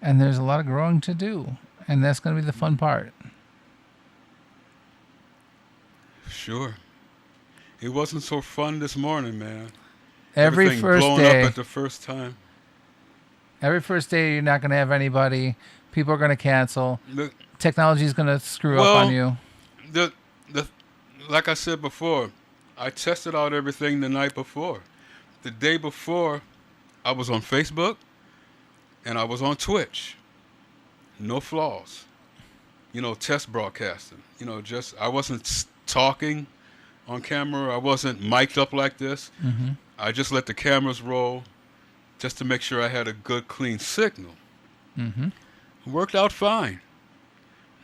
And there's a lot of growing to do. And that's going to be the fun part. Sure. It wasn't so fun this morning, man. Every Everything first blown day. up at the first time. Every first day, you're not going to have anybody. People are going to cancel. Look, Technology is going to screw up on you. the like I said before, I tested out everything the night before. The day before, I was on Facebook and I was on Twitch. No flaws. Test broadcasting. Just I wasn't talking on camera. I wasn't mic'd up like this. Mm-hmm. I just let the cameras roll just to make sure I had a good, clean signal. Mm-hmm. Worked out fine.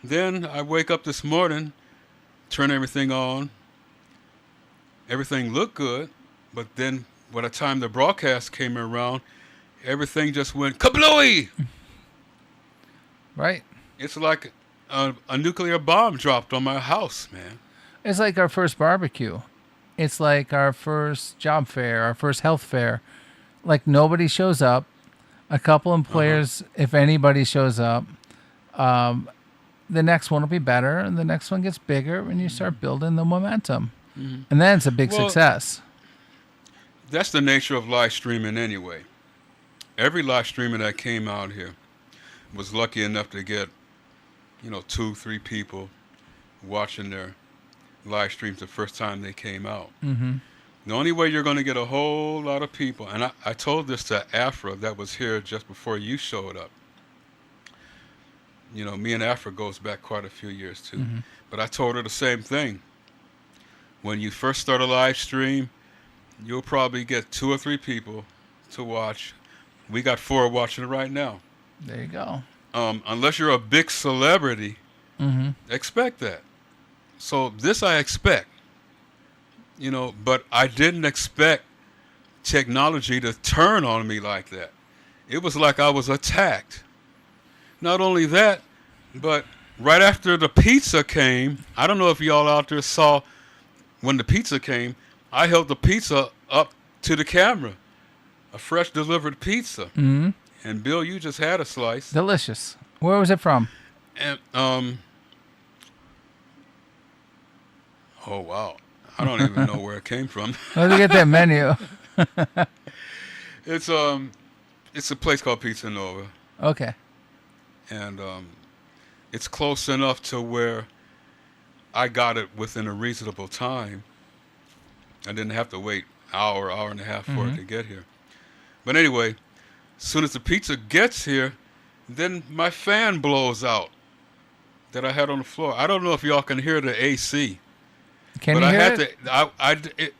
Then I wake up this morning, turn everything on. Everything looked good, but then by the time the broadcast came around, everything just went kablooey. Right. It's like a nuclear bomb dropped on my house, man. It's like our first barbecue. It's like our first job fair, our first health fair. Like nobody shows up. A couple employers, if anybody shows up, the next one will be better, and the next one gets bigger, and you start building the momentum. Mm-hmm. And then it's a big Well, success. That's the nature of live streaming anyway. every live streamer that came out here was lucky enough to get, 2, 3 people watching their live streams the first time they came out. Mm-hmm. The only way you're going to get a whole lot of people, and I told this to Afra that was here just before you showed up. Me and Afra goes back quite a few years too. Mm-hmm. But I told her the same thing. When you first start a live stream, you'll probably get 2 or 3 people to watch. We got 4 watching it right now. There you go. Unless you're a big celebrity, Mm-hmm. expect that. So this I expect. But I didn't expect technology to turn on me like that. It was like I was attacked. Not only that, but right after the pizza came, I don't know if y'all out there saw when the pizza came, I held the pizza up to the camera. A fresh delivered pizza. Mm-hmm. And Bill, you just had a slice. Delicious. Where was it from? And oh wow. I don't even know where it came from. Let me get that menu. It's a place called Pizza Nova. Okay. And it's close enough to where I got it within a reasonable time. I didn't have to wait hour and a half for it to get here. But anyway, as soon as the pizza gets here, then my fan blows out that I had on the floor. I don't know if y'all can hear the AC. Can but you I hear had it?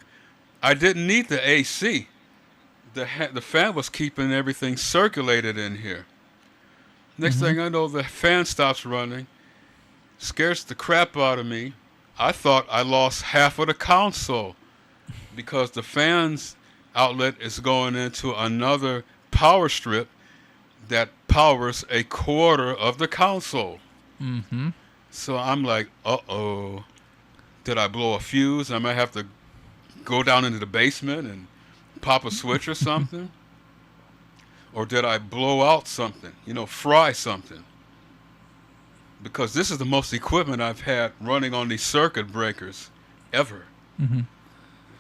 I didn't need the AC. The fan was keeping everything circulated in here. Next thing I know, the fan stops running, scares the crap out of me. I thought I lost half of the console because the fan's outlet is going into another power strip that powers a quarter of the console. Mm-hmm. So I'm like, uh-oh. Did I blow a fuse? I might have to go down into the basement and pop a switch or something. Or did I blow out something, fry something? Because this is the most equipment I've had running on these circuit breakers ever. Mm-hmm.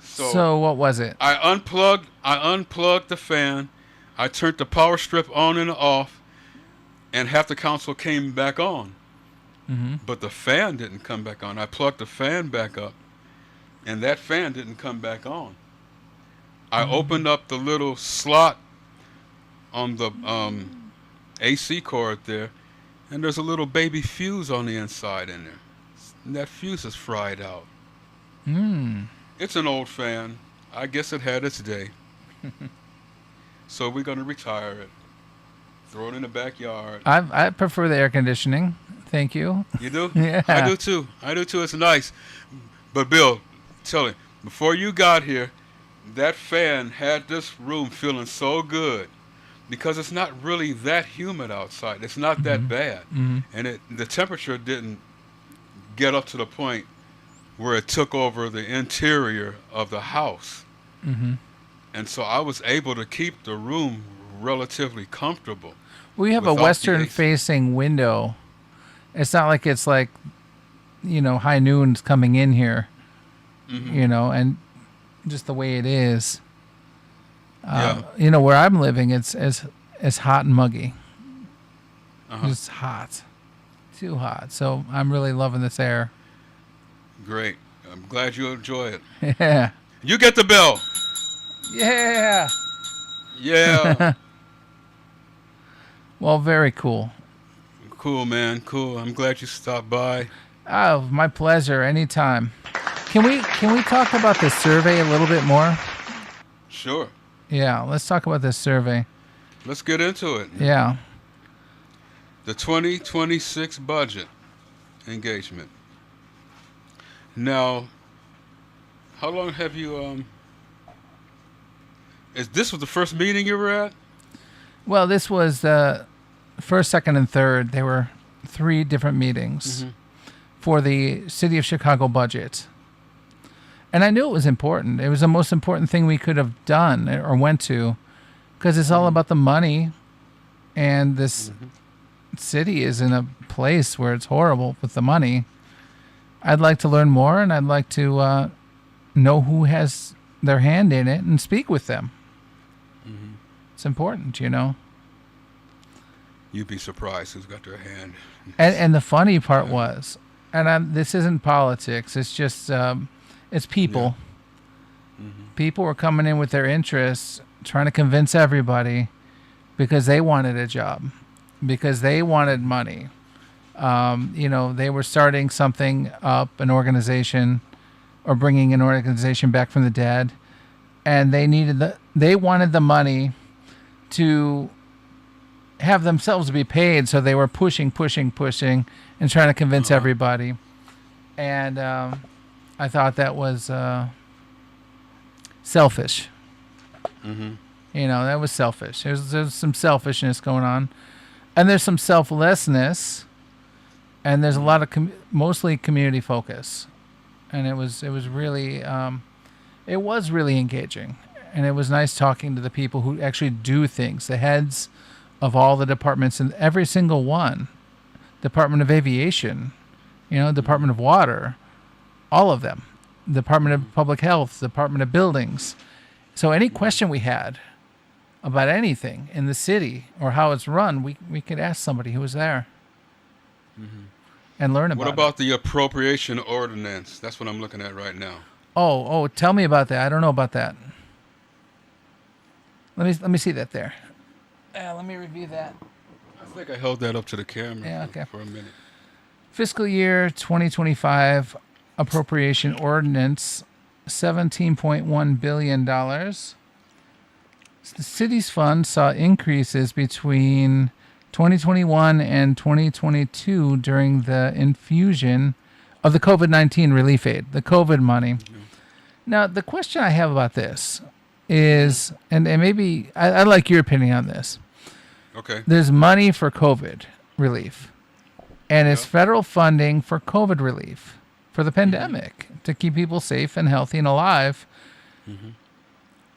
So what was it? I unplugged the fan. I turned the power strip on and off, and half the console came back on. Mm-hmm. But the fan didn't come back on. I plugged the fan back up, and that fan didn't come back on. I opened up the little slot on the AC cord there, and there's a little baby fuse on the inside in there. And that fuse is fried out. It's an old fan. I guess it had its day. So we're going to retire it. Throw it in the backyard. I prefer the air conditioning. Thank you. You do? Yeah. I do too. It's nice. But Bill, tell me, before you got here, that fan had this room feeling so good because it's not really that humid outside. It's not that bad. Mm-hmm. And the temperature didn't get up to the point where it took over the interior of the house. Mm-hmm. And so I was able to keep the room relatively comfortable. We have a without the western-facing window. It's not like it's like, high noon's coming in here, and just the way it is. Where I'm living, it's hot and muggy. It's hot. Too hot. So I'm really loving this air. Great. I'm glad you enjoy it. Yeah. You get the bell. Yeah. Yeah. Well, very cool. Cool, man. Cool. I'm glad you stopped by. Oh, my pleasure. Anytime. Can we talk about this survey a little bit more? Sure. Yeah, let's talk about this survey. Let's get into it. Yeah. The 2026 budget engagement. Now, how long have you this was the first meeting you were at? Well, this was the first, second, and third. There were 3 different meetings for the City of Chicago budget. And I knew it was important. It was the most important thing we could have done or went to because it's all about the money. And this city is in a place where it's horrible with the money. I'd like to learn more, and I'd like to know who has their hand in it and speak with them. It's important, you know. You'd be surprised who's got their hand. And the funny part was, this isn't politics. It's just it's people. People were coming in with their interests, trying to convince everybody because they wanted a job, because they wanted money. You know, they were starting something up, an organization, or bringing an organization back from the dead, and they wanted the money to have themselves be paid, so they were pushing, and trying to convince everybody. And I thought that was selfish. You know, that was selfish. There's some selfishness going on, and there's some selflessness, and there's a lot of mostly community focus, and it was really engaging, and it was nice talking to the people who actually do things, the heads of all the departments, and every single one, Department of Aviation, you know, Department of Water, all of them, Department of Public Health, Department of Buildings. So any question we had about anything in the city or how it's run, we could ask somebody who was there and learn about it. What about the appropriation ordinance? That's what I'm looking at right now. Oh, tell me about that. I don't know about that. Let me see that there. Let me review that. I think I held that up to the camera for a minute. Fiscal year 2025 appropriation ordinance, $17.1 billion. The city's fund saw increases between 2021 and 2022 during the infusion of the COVID-19 relief aid, the COVID money. Now, the question I have about this is, and maybe I'd like your opinion on this. Okay. There's money for COVID relief, and it's federal funding for COVID relief for the pandemic to keep people safe and healthy and alive.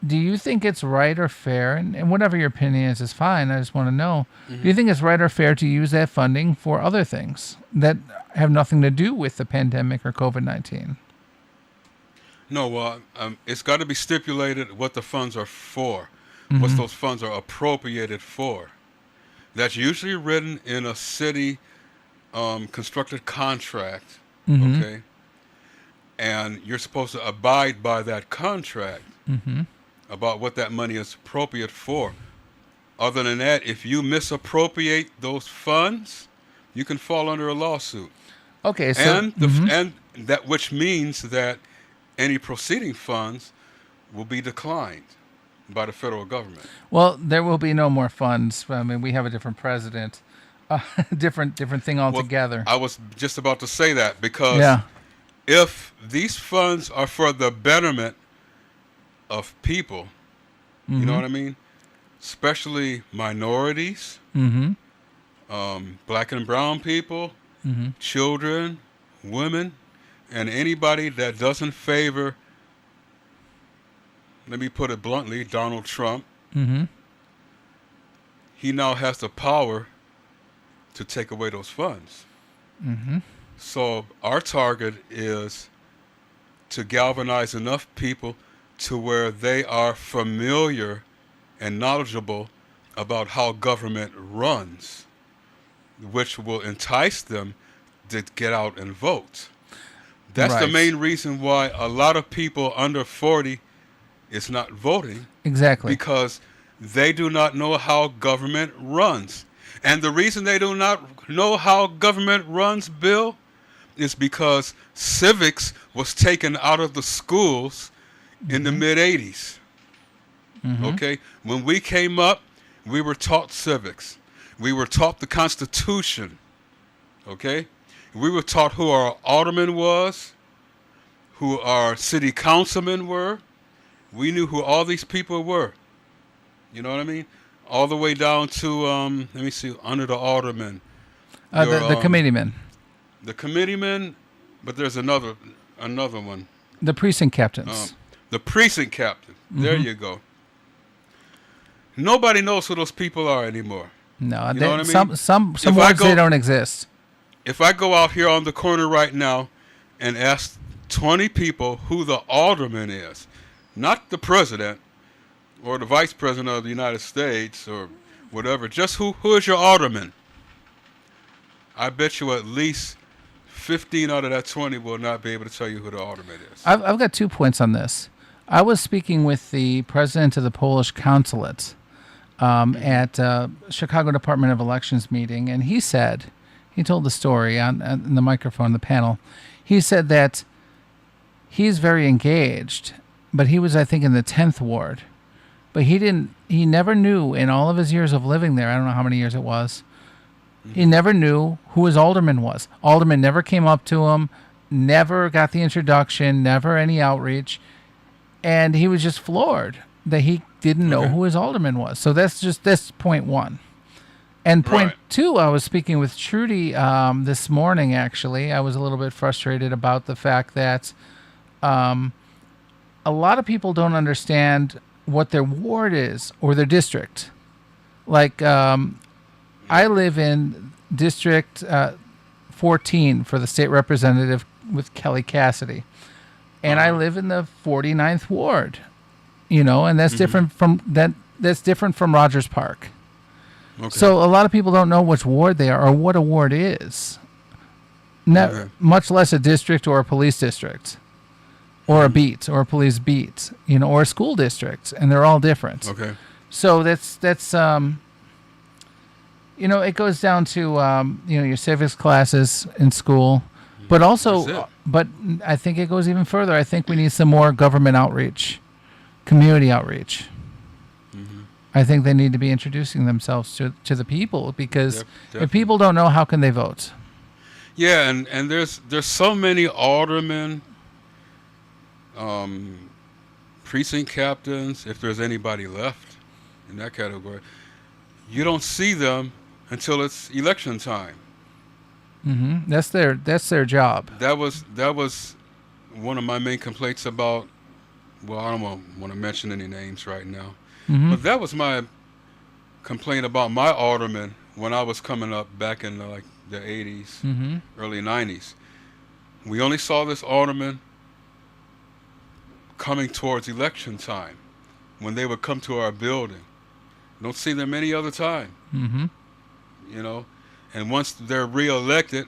Do you think it's right or fair, and whatever your opinion is fine, I just want to know, do you think it's right or fair to use that funding for other things that have nothing to do with the pandemic or COVID-19? No, well, it's got to be stipulated what the funds are for, what those funds are appropriated for. That's usually written in a city constructed contract, okay? And you're supposed to abide by that contract about what that money is appropriate for. Other than that, if you misappropriate those funds, you can fall under a lawsuit. Okay, so... And that which means that any proceeding funds will be declined by the federal government. Well, there will be no more funds. I mean, we have a different president, different thing altogether. Well, I was just about to say that because if these funds are for the betterment of people, you know what I mean? Especially minorities, black and brown people, children, women, and anybody that doesn't favor, let me put it bluntly, Donald Trump, he now has the power to take away those funds. So our target is to galvanize enough people to where they are familiar and knowledgeable about how government runs, which will entice them to get out and vote. That's the main reason why a lot of people under 40 is not voting. Exactly. Because they do not know how government runs. And the reason they do not know how government runs, Bill, is because civics was taken out of the schools in the mid-'80s. Okay? When we came up, we were taught civics. We were taught the Constitution. Okay? We were taught who our alderman was, who our city councilmen were. We knew who all these people were. You know what I mean? All the way down to, let me see, under the alderman. The committeemen. The committeemen, but there's another one. The precinct captains. The precinct captain. There you go. Nobody knows who those people are anymore. No, you know what I mean? Some words they don't exist. If I go out here on the corner right now and ask 20 people who the alderman is, not the president, or the vice president of the United States or whatever, just who is your alderman? I bet you at least 15 out of that 20 will not be able to tell you who the alderman is. I've got 2 points on this. I was speaking with the president of the Polish consulate at Chicago Department of Elections meeting, and he told the story on the microphone, the panel. He said that he's very engaged, but he was, I think, in the 10th ward. But he never knew in all of his years of living there, I don't know how many years it was, he never knew who his alderman was. Alderman never came up to him, never got the introduction, never any outreach. And he was just floored that he didn't know who his alderman was. So that's point 1. And point 2, I was speaking with Trudy this morning, actually. I was a little bit frustrated about the fact that a lot of people don't understand what their ward is or their district. Like, I live in District 14 for the state representative with Kelly Cassidy. And I live in the 49th ward, and that's different from that's different from Rogers Park. Okay. So a lot of people don't know which ward they are or what a ward is. Much less a district or a police district or a beat or a police beat, or a school district, and they're all different. Okay. So that's it goes down to your civics classes in school, but also, but I think it goes even further. I think we need some more government outreach, community outreach. Mm-hmm. I think they need to be introducing themselves to the people, because if people don't know, how can they vote? Yeah, and there's so many aldermen, precinct captains, if there's anybody left in that category. You don't see them until it's election time. Mm-hmm. That's their job. That was one of my main complaints about. Well, I don't want to mention any names right now, but that was my complaint about my alderman when I was coming up back in the 80s, early 90s. We only saw this alderman coming towards election time when they would come to our building. Don't see them any other time. Mm-hmm. And once they're reelected,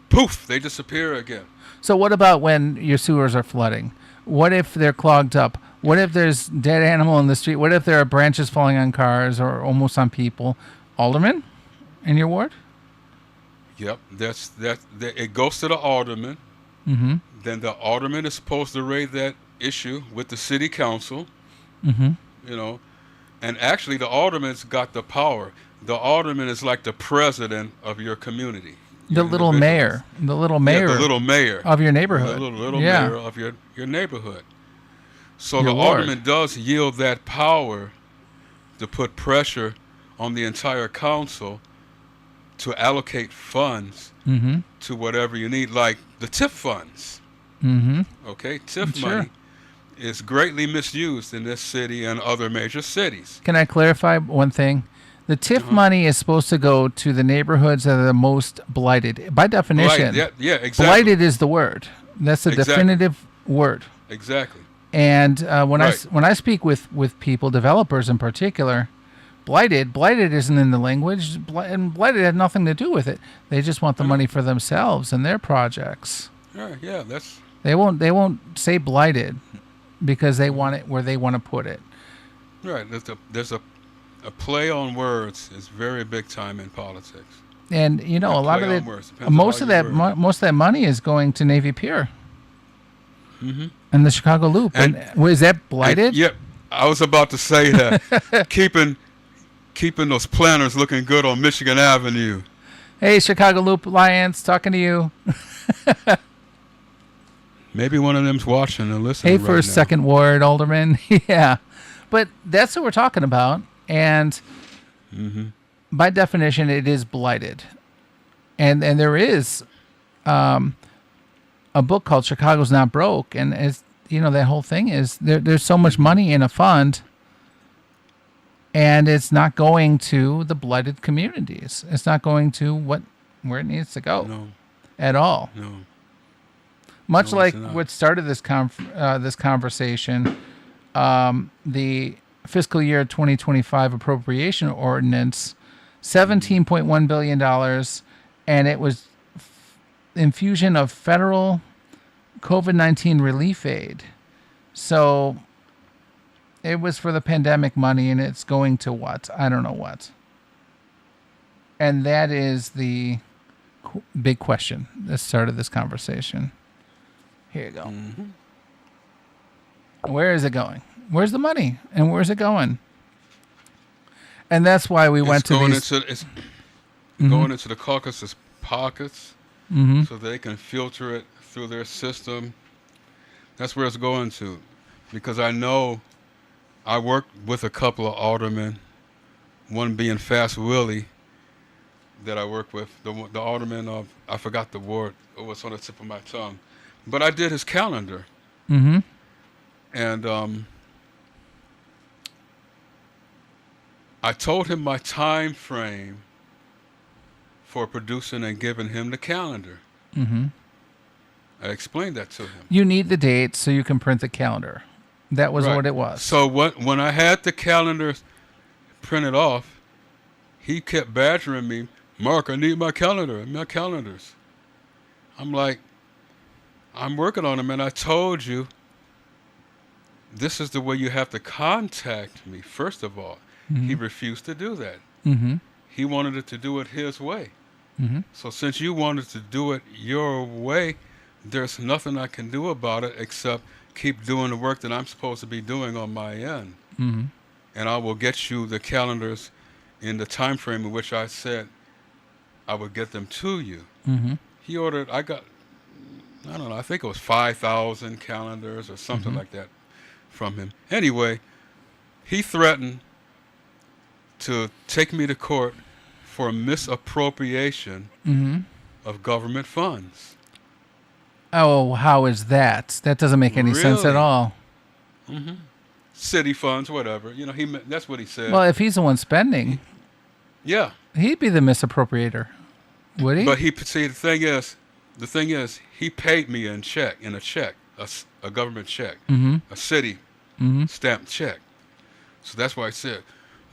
poof, they disappear again. So what about when your sewers are flooding? What if they're clogged up? What if there's dead animal in the street? What if there are branches falling on cars or almost on people? Alderman in your ward? Yep, it goes to the alderman. Mm-hmm. Then the alderman is supposed to raise that issue with the city council. Mm-hmm. And actually the alderman's got the power. The alderman is like the president of your community. The little mayor. The little mayor. Yeah, the little mayor of your neighborhood. The little mayor of your neighborhood. So the alderman does yield that power to put pressure on the entire council to allocate funds to whatever you need, like the TIF funds. Mm-hmm. Okay, TIF money is greatly misused in this city and other major cities. Can I clarify one thing? The TIF money is supposed to go to the neighborhoods that are the most blighted. By definition, yeah, exactly. Blighted is the word. That's the definitive word. Exactly. And when I speak with people, developers in particular, blighted isn't in the language, and blighted had nothing to do with it. They just want the money for themselves and their projects. Yeah, that's. They won't say blighted because they want it where they want to put it. Right. There's a play on words is very big time in politics. And a lot of it, most of that money is going to Navy Pier and the Chicago Loop. And is that blighted? Yep. I was about to say that. keeping those planners looking good on Michigan Avenue. Hey, Chicago Loop Alliance, talking to you. Maybe one of them's watching and listening. Hey, First, now. Second Ward, Alderman. Yeah. But that's what we're talking about. And by definition, it is blighted. And there is a book called Chicago's Not Broke. And it's, that whole thing is there's so much money in a fund, and it's not going to the blighted communities. It's not going to where it needs to go at all. No. Much like what started this conversation, the fiscal year 2025 appropriation ordinance, $17.1 billion, and it was infusion of federal COVID-19 relief aid. So it was for the pandemic money, and it's going to what? I don't know what. And that is the big question that started this conversation. Here you go. Mm-hmm. Where is it going? Where's the money? And where's it going? And that's why we went to these... It's going into the caucus's pockets so they can filter it through their system. That's where it's going to. Because I know I worked with a couple of aldermen, one being Fast Willie that I worked with, the alderman of, I forgot the word, it was on the tip of my tongue. But I did his calendar. Mm-hmm. And I told him my time frame for producing and giving him the calendar. Mm-hmm. I explained that to him. You need the dates so you can print the calendar. That was Right. what it was. So when I had the calendar printed off, he kept badgering me, Mark, I need my calendar, my calendars. I'm like, I'm working on them, and I told you this is the way you have to contact me, first of all. Mm-hmm. He refused to do that. Mm-hmm. He wanted to do it his way. Mm-hmm. So since you wanted to do it your way, there's nothing I can do about it except keep doing the work that I'm supposed to be doing on my end. Mm-hmm. And I will get you the calendars in the time frame in which I said I would get them to you. Mm-hmm. He ordered, I don't know, I think it was 5,000 calendars or something like that from him. Anyway, he threatened to take me to court for misappropriation of government funds. Oh, how is that? That doesn't make any sense at Really? all. City funds, whatever. You know, that's what he said. Well, if he's the one spending, yeah. he'd be the misappropriator, would he? But see, the thing is, he paid me in a check, a government check, a city stamped check. So that's why I said,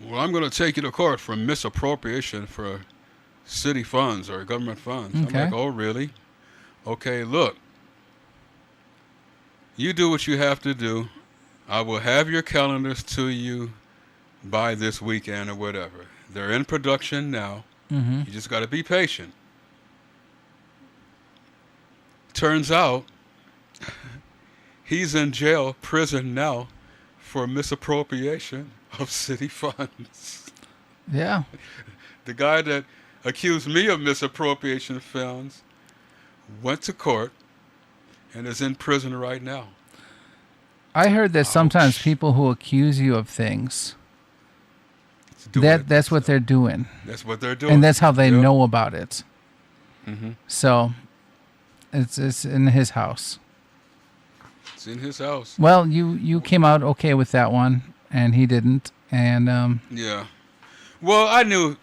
well, I'm going to take you to court for misappropriation for city funds or government funds. Okay. I'm like, oh, really? Okay, look, you do what you have to do. I will have your calendars to you by this weekend or whatever. They're in production now. You just got to be patient. Turns out he's in jail, prison now, for misappropriation of city funds. Yeah. The guy that accused me of misappropriation of funds went to court and is in prison right now. I heard that sometimes Ouch. people who accuse you of things, It's doing it. that's what they're doing. That's what they're doing. And that's how they Yep. know about it. Mhm. So it's in his house. It's in his house. Well, you came out okay with that one, and he didn't. And Yeah. Well, I knew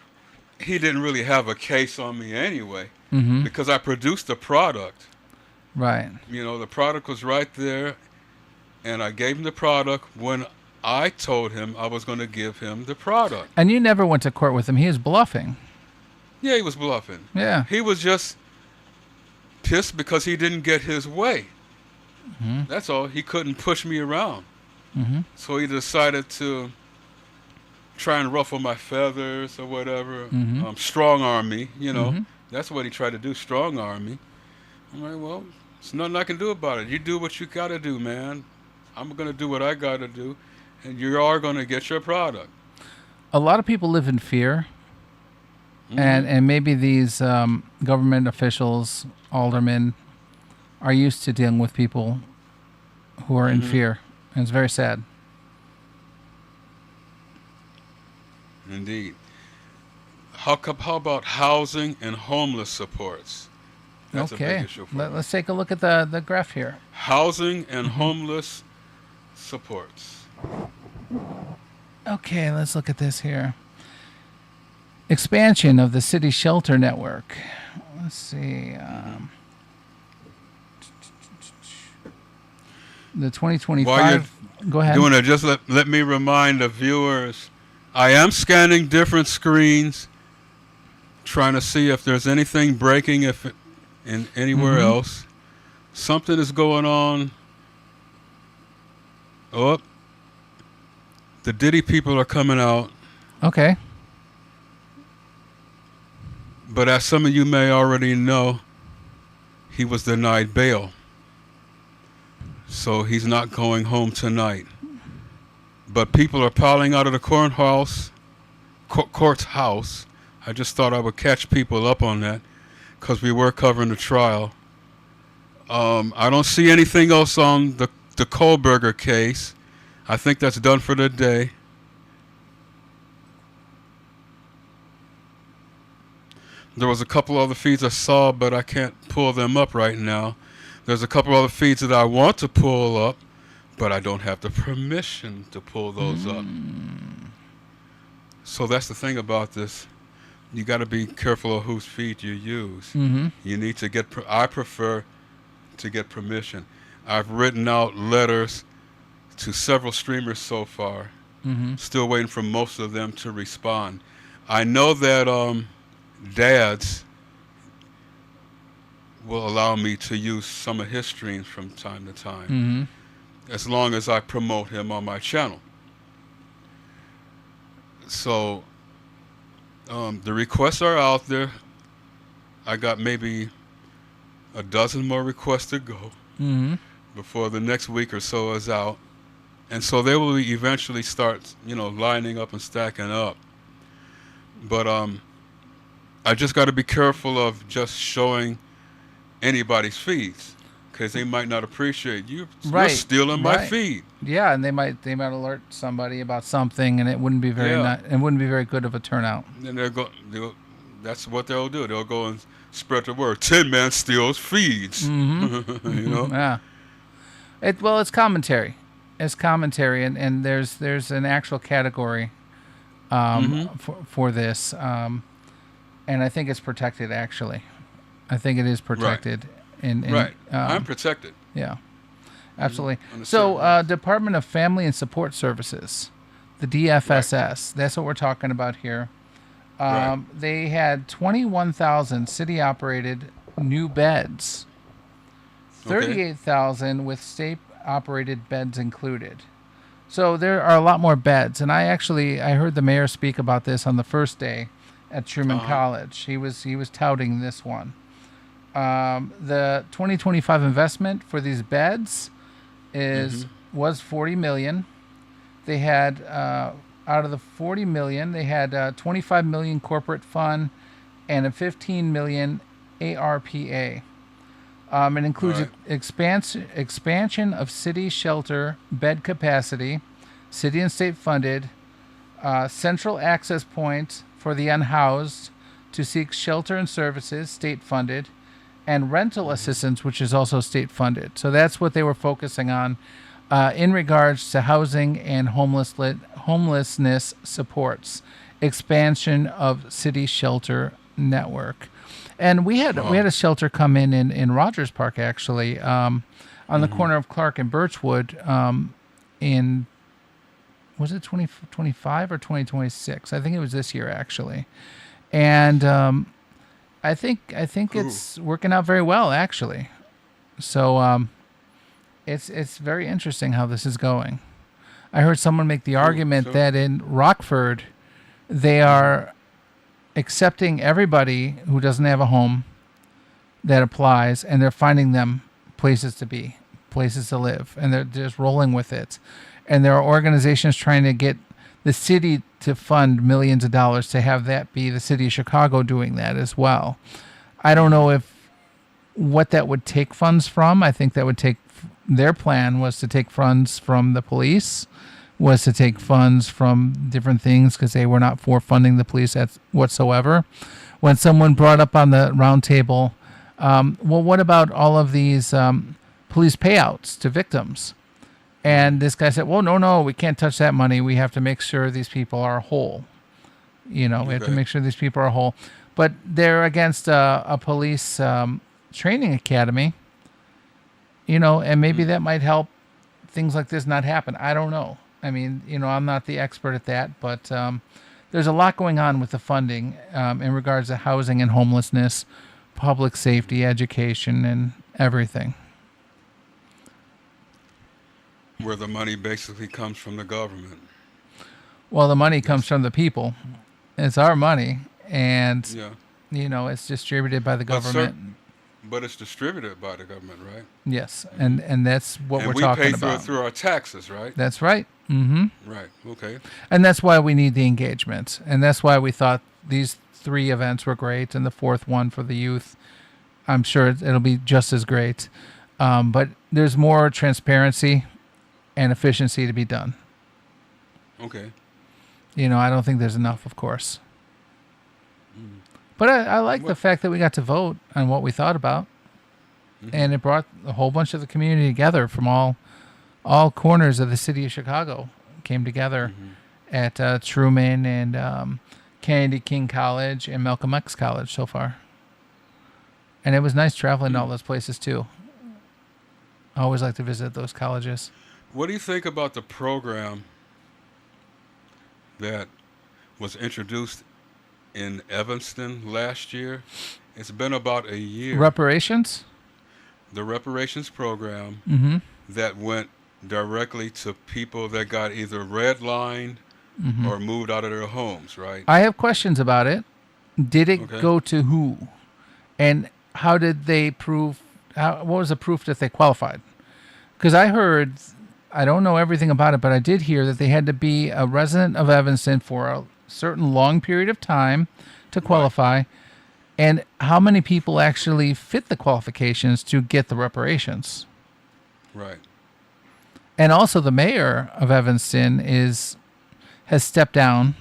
he didn't really have a case on me anyway because I produced the product. right. You know, the product was right there, and I gave him the product when I told him I was going to give him the product. And you never went to court with him. He was bluffing. Yeah, he was bluffing. Yeah. He was just pissed because he didn't get his way. That's all. He couldn't push me around. So he decided to try and ruffle my feathers or whatever, strong arm me, you know. That's what he tried to do, strong arm me. I'm like, well, there's nothing I can do about it. You do what you got to do, man. I'm going to do what I got to do, and you are going to get your product. A lot of people live in fear. And maybe these government officials, aldermen, are used to dealing with people who are in fear. And it's very sad. Indeed. How about housing and homeless supports? That's a big Okay. issue for me. Let's take a look at the graph here. Housing and homeless supports. Okay, let's look at this here. Expansion of the city shelter network. Let's see. the While you're 2025. Go ahead. doing it, just let me remind the viewers, I am scanning different screens, trying to see if there's anything breaking in anywhere else. Something is going on. Oh, the Diddy people are coming out. Okay. But as some of you may already know, he was denied bail. So he's not going home tonight. But people are piling out of the court's house. I just thought I would catch people up on that because we were covering the trial. I don't see anything else on the Kohlberger case. I think that's done for the day. There was a couple other feeds I saw, but I can't pull them up right now. There's a couple other feeds that I want to pull up, but I don't have the permission to pull those up. So that's the thing about this. You got to be careful of whose feed you use. You need to I prefer to get permission. I've written out letters to several streamers so far. Still waiting for most of them to respond. I know that Dads will allow me to use some of his streams from time to time, as long as I promote him on my channel. So the requests are out there. I got maybe a dozen more requests to go before the next week or so is out. And so they will eventually start, lining up and stacking up. But I just got to be careful of just showing anybody's feeds, because they might not appreciate you. You're stealing my feed. Yeah, and they might alert somebody about something, and it wouldn't be very good of a turnout. And that's what they'll do. They'll go and spread the word. Tin Man steals feeds. Yeah. It's commentary. It's commentary, and there's an actual category for this. And I think it's protected, actually. I think it is protected. Right. I'm protected. Yeah, absolutely. So, Department of Family and Support Services, the DFSS, that's what we're talking about here. They had 21,000 city-operated new beds, 38,000 with state-operated beds included. So there are a lot more beds. And I heard the mayor speak about this on the first day at Truman College. He was touting this one. The 2025 investment for these beds was $40 million. They had out of the $40 million, they had $25 million corporate fund and a $15 million ARPA. It includes expansion of city shelter bed capacity, city and state funded, central access points for the unhoused to seek shelter and services, state funded, and rental assistance, which is also state funded. So that's what they were focusing on in regards to housing and homelessness supports, expansion of city shelter network. And we had a shelter come in Rogers Park, actually, on the corner of Clark and Birchwood in, was it 2025 or 2026? I think it was this year, actually. And I think it's working out very well, actually. So it's very interesting how this is going. I heard someone make the argument that in Rockford, they are accepting everybody who doesn't have a home that applies, and they're finding them places to be, places to live, and they're just rolling with it. And there are organizations trying to get the city to fund millions of dollars to have that be the city of Chicago doing that as well. I don't know what that would take funds from. I think that would take, their plan was to take funds from the police, was to take funds from different things, because they were not for funding the police whatsoever. When someone brought up on the round table, well, what about all of these police payouts to victims? And this guy said, well, no, we can't touch that money. We have to make sure these people are whole. We have to make sure these people are whole. But they're against a police training academy, and maybe that might help things like this not happen? I don't know. I mean, I'm not the expert at that, but there's a lot going on with the funding in regards to housing and homelessness, public safety, education, and everything. Where the money basically comes from the government. Well, the money comes from the people. It's our money, and Yeah. it's distributed by the But government. But it's distributed by the government, right? Yes, and that's what And we're we talking pay about. through our taxes, right? That's right. Mm-hmm. Right. Okay. And that's why we need the engagement, and that's why we thought these 3 events were great, and the 4th one for the youth, I'm sure it'll be just as great. But there's more transparency and efficiency to be done. Okay. I don't think there's enough, of course. But I like the fact that we got to vote on what we thought about. And it brought a whole bunch of the community together from all corners of the city of Chicago. Came together at Truman and Kennedy King College and Malcolm X College so far. And it was nice traveling to all those places too. I always like to visit those colleges. What do you think about the program that was introduced in Evanston last year? It's been about a year. Reparations? The reparations program Mm-hmm. that went directly to people that got either redlined or moved out of their homes, right? I have questions about it. Did it Okay. go to who? And how did they prove, what was the proof that they qualified? Because I heard, I don't know everything about it, but I did hear that they had to be a resident of Evanston for a certain long period of time to qualify. And how many people actually fit the qualifications to get the reparations? Right. And also the mayor of Evanston has stepped down.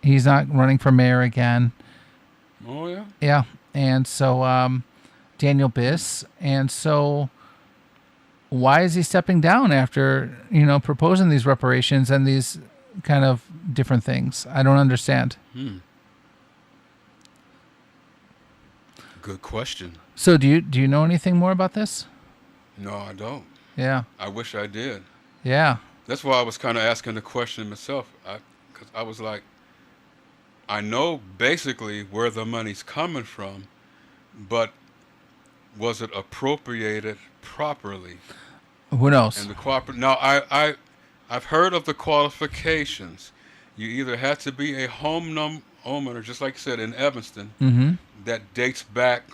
He's not running for mayor again. Oh, yeah? Yeah. And so Daniel Biss. And so why is he stepping down after, proposing these reparations and these kind of different things? I don't understand. Good question. So do you know anything more about this? No, I don't. Yeah. I wish I did. Yeah. That's why I was kind of asking the question myself. Because I was like, I know basically where the money's coming from, but was it appropriated properly? Who knows? And the now I've heard of the qualifications. You either had to be a homeowner, just like you said in Evanston, Mm-hmm. that dates back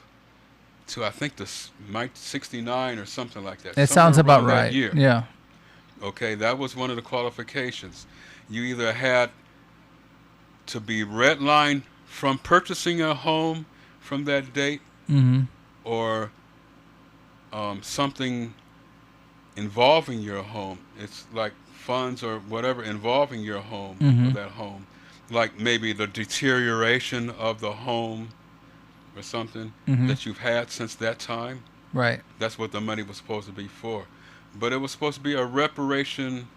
to I think the 69 or something like that. It Somewhere sounds about around that right. year. Yeah. Okay, that was one of the qualifications. You either had to be redlined from purchasing a home from that date, Mm-hmm. or something involving your home. It's like funds or whatever involving your home or that home. Like maybe the deterioration of the home or something that you've had since that time. Right. That's what the money was supposed to be for. But it was supposed to be a reparation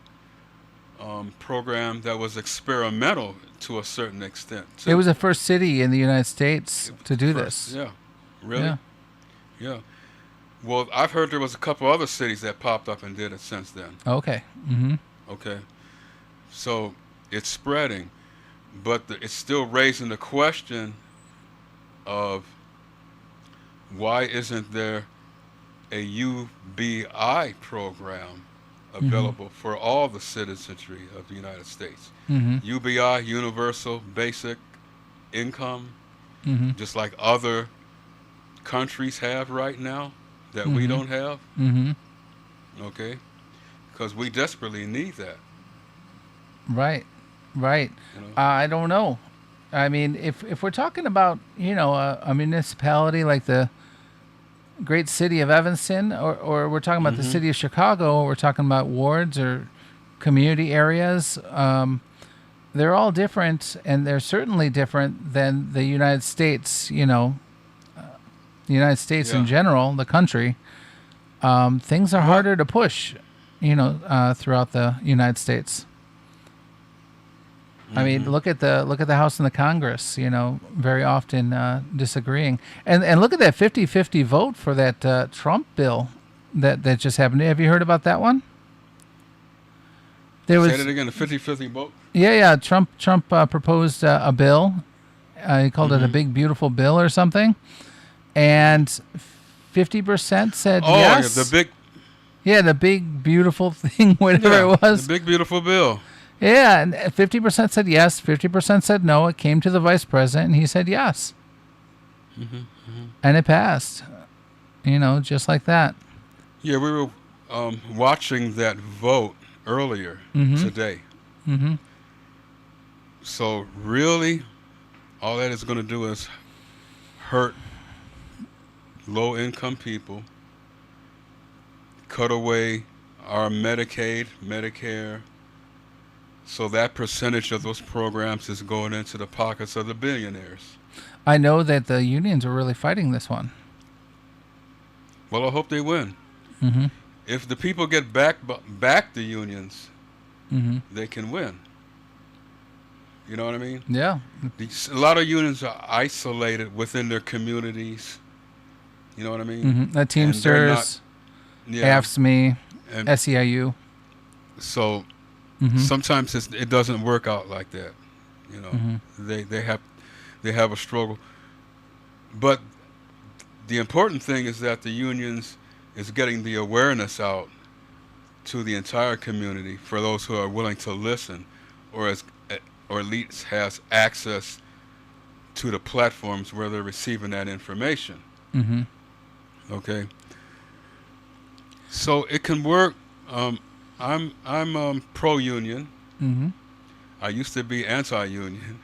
program that was experimental to a certain extent, too. It was the first city in the United States to do First, this. Yeah. Really? Yeah. Yeah. Well, I've heard there was a couple other cities that popped up and did it since then. Okay. Mm-hmm. Okay. So it's spreading, but it's still raising the question of why isn't there a UBI program available for all the citizenry of the United States? Mm-hmm. UBI, Universal Basic Income, Mm-hmm. just like other countries have right now that we don't have. Mm-hmm. Okay, because we desperately need that. Right. Right. You know? I don't know. I mean, if we're talking about, a municipality like the great city of Evanston, or we're talking about the city of Chicago, or we're talking about wards or community areas, they're all different, and they're certainly different than the United States, the United States in Yeah. general, the country. Things are harder to push, throughout the United States. I mean, look at the House and the Congress, very often disagreeing. And look at that 50-50 vote for that Trump bill that just happened. Have you heard about that one? There Say was that again. The 50-50 vote. yeah. Trump proposed a bill. He called it a big beautiful bill or something, and 50% said Oh, yes. yeah, the big. Yeah, the big beautiful thing, whatever Yeah, it was. the big beautiful bill. Yeah, and 50% said yes, 50% said no. It came to the vice president, and he said yes. And it passed. Just like that. Yeah, we were watching that vote earlier today. So really, all that is going to do is hurt low-income people, cut away our Medicaid, Medicare. So that percentage of those programs is going into the pockets of the billionaires. I know that the unions are really fighting this one. Well, I hope they win. If the people get back the unions, they can win. You know what I mean? Yeah. A lot of unions are isolated within their communities. You know what I mean? The Teamsters, Yeah. AFSCME, And SEIU. so sometimes it doesn't work out like that. You know, they have a struggle. But the important thing is that the unions is getting the awareness out to the entire community for those who are willing to listen, or at least has access to the platforms where they're receiving that information. Okay. So it can work. I'm pro-union. I used to be anti-union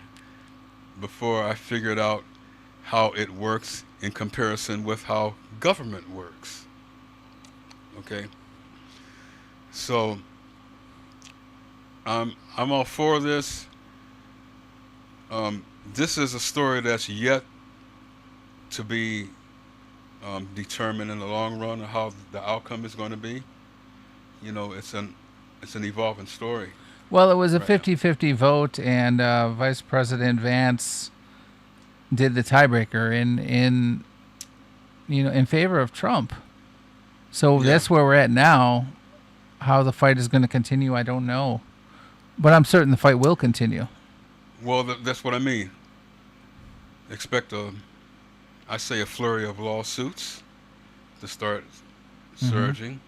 before I figured out how it works in comparison with how government works. Okay. So I'm all for this. This is a story that's yet to be determined in the long run of how the outcome is going to be. You know, it's an evolving story. Well, it was a Right now. 50-50 vote, and Vice President Vance did the tiebreaker in favor of Trump. So Yeah. that's where we're at now. How the fight is going to continue, I don't know, but I'm certain the fight will continue. Well, that's what I mean. Expect I say a flurry of lawsuits to start surging.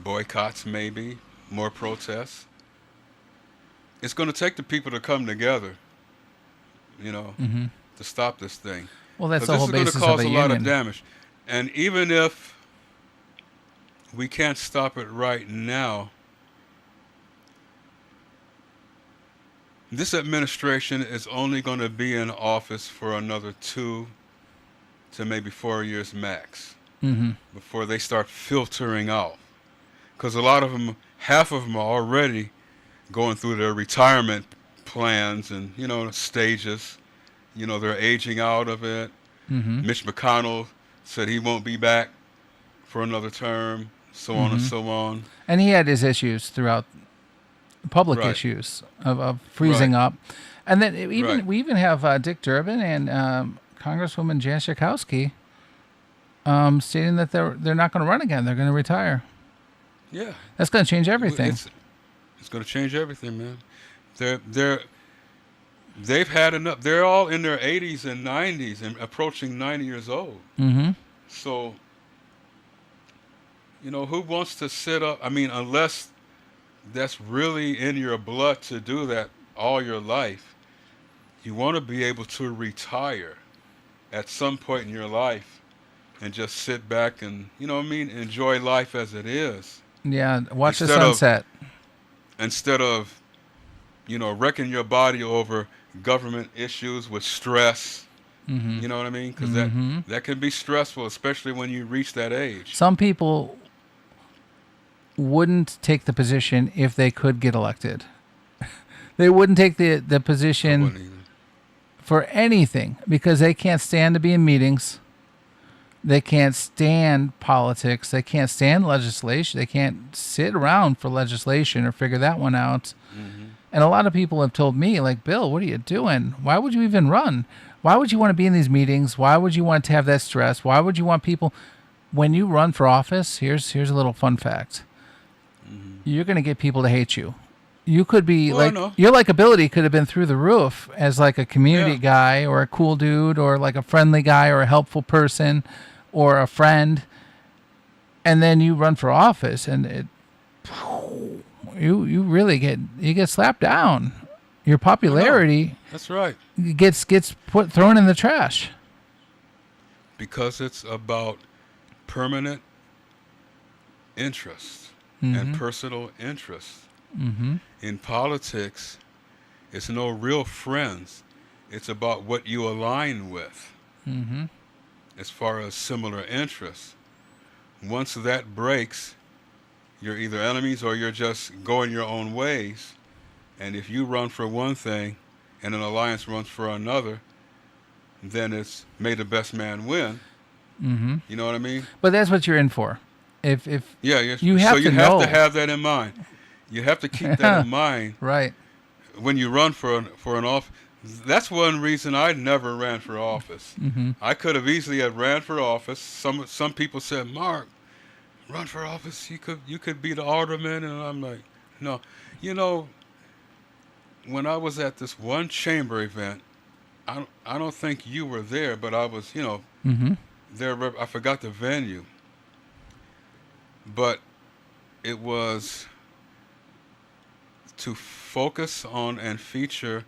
Boycotts, maybe more protests. It's going to take the people to come together, to stop this thing. Well, that's the This whole is going to basis cause of a a lot of union. damage. And even if we can't stop it right now, this administration is only going to be in office for another 2 to maybe 4 years max before they start filtering out. Because a lot of them, half of them are already going through their retirement plans and, stages. They're aging out of it. Mitch McConnell said he won't be back for another term, so on and so on. And he had his issues throughout, public Right. issues of freezing Right. up. And then Right. we even have Dick Durbin and Congresswoman Jan Schakowsky stating that they're not going to run again. They're going to retire. Yeah. That's going to change everything. It's going to change everything, man. They've had enough. They're all in their 80s and 90s and approaching 90 years old. So, who wants to sit up? I mean, unless that's really in your blood to do that all your life, you want to be able to retire at some point in your life and just sit back and, enjoy life as it is. Yeah, watch the Instead of- sunset. Instead of, wrecking your body over government issues with stress. You know what I mean? Because that can be stressful, especially when you reach that age. Some people wouldn't take the position if they could get elected. They wouldn't take the position Wouldn't even- for anything because they can't stand to be in meetings. They can't stand politics. They can't stand legislation. They can't sit around for legislation or figure that one out. And a lot of people have told me, like, Bill, what are you doing? Why would you even run? Why would you want to be in these meetings? Why would you want to have that stress? Why would you want people? when you run for office, here's a little fun fact. You're going to get people to hate you. You could be Well, I like know. your likability could have been through the roof as like a community Yeah. guy or a cool dude or like a friendly guy or a helpful person or a friend, and then you run for office and you really get slapped down. Your popularity That's right. gets thrown in the trash. Because it's about permanent interest and personal interest. In politics, it's no real friends. It's about what you align with as far as similar interests. Once that breaks, you're either enemies or you're just going your own ways. And if you run for one thing and an alliance runs for another, then it's may the best man win. You know what I mean? But that's what you're in for. If Yeah, you have so to you have know. to have that in mind. You have to keep that in mind Right. when you run for an office. That's one reason I never ran for office. I could have easily have ran for office. Some people said, "Mark, run for office. You could be the alderman," and I'm like, "No." You know, when I was at this one chamber event, I don't think you were there, but I was, there. I forgot the venue, but it was to focus on and feature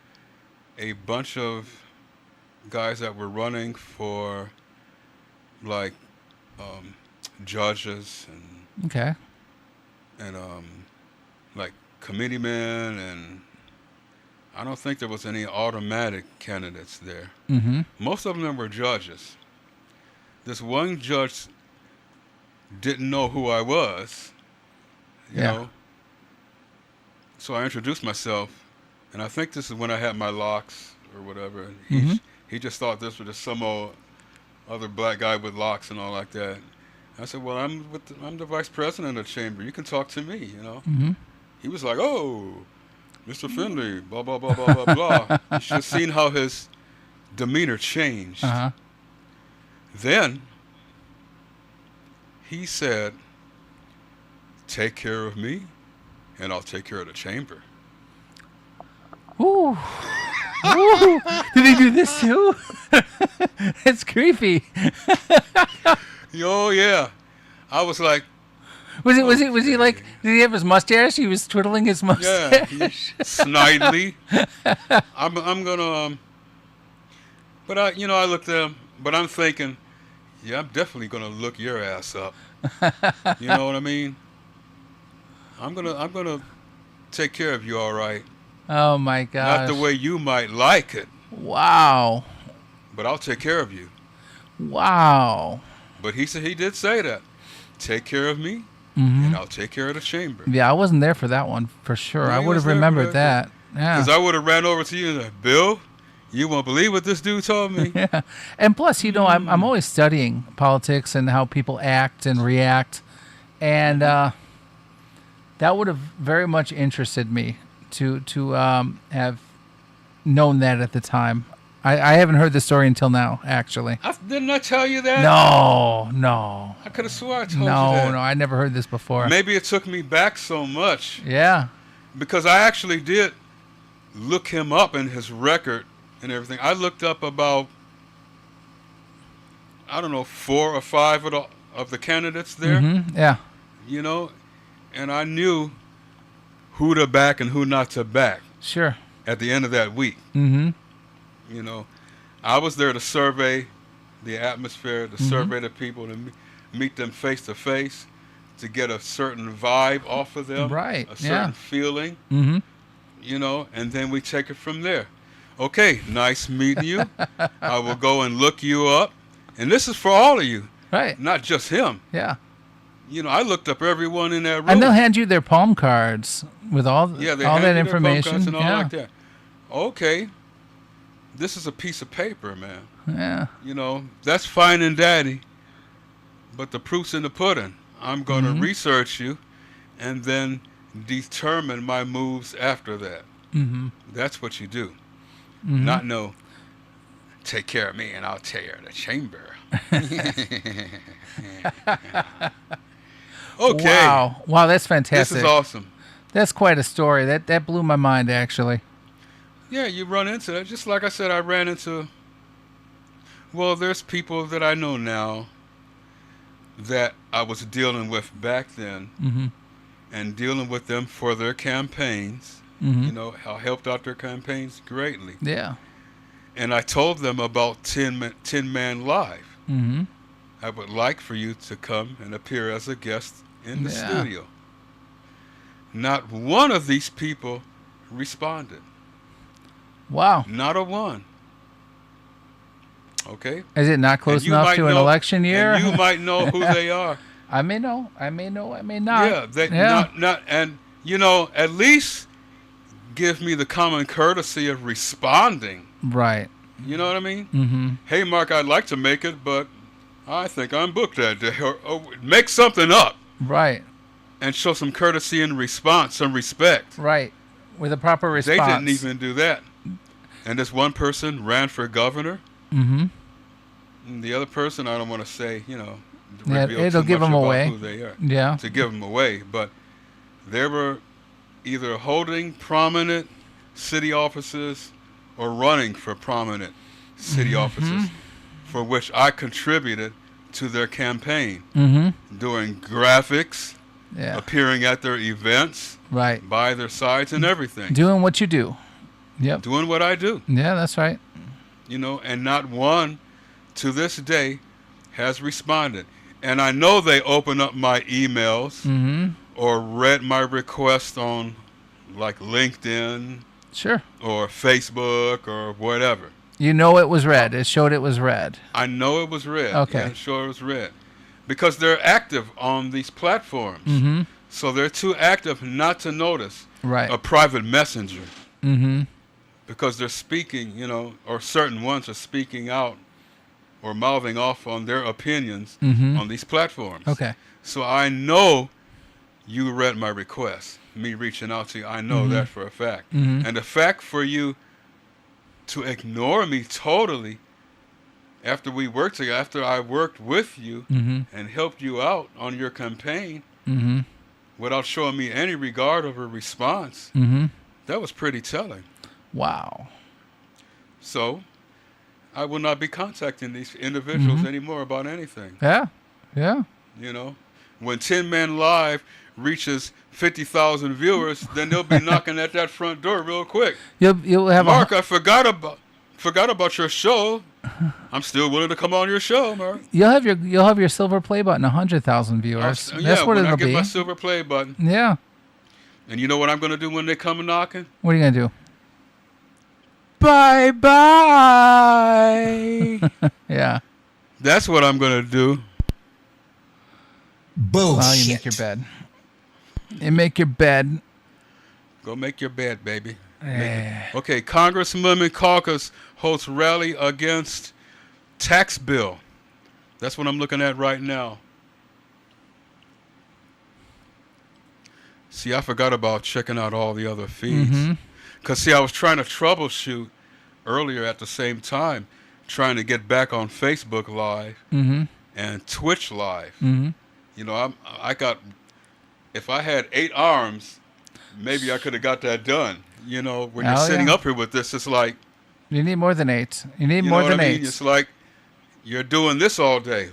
a bunch of guys that were running for like judges Okay. and like committeemen, and I don't think there was any automatic candidates there. Most of them were judges. This one judge didn't know who I was, you Yeah. know. So I introduced myself, and I think this is when I had my locks or whatever. And he just thought this was just some old other black guy with locks and all like that. I said, "Well, I'm the vice president of the chamber. You can talk to me, you know." He was like, "Oh, Mr. Finley, blah blah blah blah blah blah." You should have seen how his demeanor changed. Then he said, "Take care of me, and I'll take care of the chamber." Ooh. Ooh. Did he do this too? It's creepy. Oh yeah, I was like, Was he like? Did he have his mustache? He was twiddling his yeah, mustache. snidely. I'm gonna, but I looked at him, but I'm thinking, yeah, I'm definitely gonna look your ass up. You know what I mean? I'm gonna take care of you, all right. Oh my gosh! Not the way you might like it, Wow! but I'll take care of you. Wow! But he did say that. Take care of me, and I'll take care of the chamber. Yeah, I wasn't there for that one for sure. No, I he would was have there for remembered that. that. Yeah. Because I would have ran over to you and like, "Bill, you won't believe what this dude told me." Yeah. And plus, I'm always studying politics and how people act and react, and that would have very much interested me to have known that at the time. I haven't heard the story until now, actually. Didn't I tell you that? No. I could have swore I told you No, that. no, I never heard this before. Maybe it took me back so much Yeah. because I actually did look him up in his record and everything. I looked up about, I don't know, 4 or 5 of the candidates there, Yeah. you know, and I knew who to back and who not to back Sure. at the end of that week. You know, I was there to survey the atmosphere, to survey the people, to meet them face to face, to get a certain vibe off of them, Right, a certain yeah. feeling, you know, and then we take it from there. Okay, nice meeting you. I will go and look you up. And this is for all of you, Right. not just him. Yeah. You know, I looked up everyone in that room. And they'll hand you their palm cards with all Yeah, they all hand that you their phone information. cards and all Yeah. like that. Okay, this is a piece of paper, man. Yeah. You know, that's fine and dandy, but the proof's in the pudding. I'm going to research you and then determine my moves after that. That's what you do. Not know, take care of me and I'll tear the chamber. Okay. Wow, that's This fantastic. is awesome. That's quite a story. That blew my mind, actually. Yeah, you run into that. Just like I said, I ran into, well, there's people that I know now that I was dealing with back then Mm-hmm. and dealing with them for their campaigns. Mm-hmm. You know, I helped out their campaigns greatly. Yeah. And I told them about Tin Man Live. Mm-hmm. I would like for you to come and appear as a guest in the Yeah. studio. Not one of these people responded. Wow. Not a one. Okay? Is it not close And you enough might to an know- election year? And you might know who they are. I may know. I may know. I may not. Yeah, they not and you know, at least give me the common courtesy of responding. Right. You know what I mean? Mm-hmm. Hey, Mark, I'd like to make it, but I think I'm booked that day. Or make something up Right. and show some courtesy and response, some respect. Right. With a proper response. They didn't even do that. And this one person ran for governor. Mm-hmm. And the other person, I don't want to say, you know, Yeah, reveal it'll too give much them about away. who they are. Yeah. To give them away, but they were either holding prominent city offices or running for prominent city offices, for which I contributed to their campaign, Mm-hmm. doing graphics, Yeah. appearing at their events, Right. by their sides and everything, Doing what you do. Yep. doing what I do, Yeah, that's right. you know, and not one to this day has responded. And I know they open up my emails Mm-hmm. or read my request on like LinkedIn Sure. or Facebook or whatever. You know it was red. It showed it was red. I know it was red. Okay. Yeah, sure it was red. Because they're active on these platforms. Mm-hmm. So they're too active not to notice Right. a private messenger. Mm-hmm. Because they're speaking, you know, or certain ones are speaking out or mouthing off on their opinions Mm-hmm. on these platforms. Okay. So I know you read my request, me reaching out to you. I know that for a fact. Mhm. And the fact for you to ignore me totally after we worked together, after I worked with you Mm-hmm. and helped you out on your campaign Mm-hmm. without showing me any regard of a response, Mm-hmm. that was pretty telling. Wow. So I will not be contacting these individuals Mhm. anymore about anything. Yeah. Yeah. You know, when Tin Man Live reaches 50,000 viewers, then they'll be knocking at that front door real quick. You'll have Mark, I forgot about your show. I'm still willing to come on your show, Mark. you'll have your silver play button 100,000 viewers. That's what when it'll I get be. my silver play button. Yeah. And you know what I'm going to do when they come knocking? What are you gonna do? Bye-bye. Yeah. That's what I'm going to do. Well, you make your bed. You make your bed. Go make your bed, baby. Eh. Okay, Congresswoman Caucus hosts rally against tax bill. That's what I'm looking at right now. See, I forgot about checking out all the other feeds. Mhm. Because, see, I was trying to troubleshoot earlier at the same time, trying to get back on Facebook Live Mm-hmm. and Twitch Live. Mm-hmm. You know, I got, if I had 8 arms, maybe I could have got that done. You know, when you're Oh, sitting yeah. up here with this, it's like, You need more than 8. You need you more know than what I mean? 8. It's like you're doing this all day.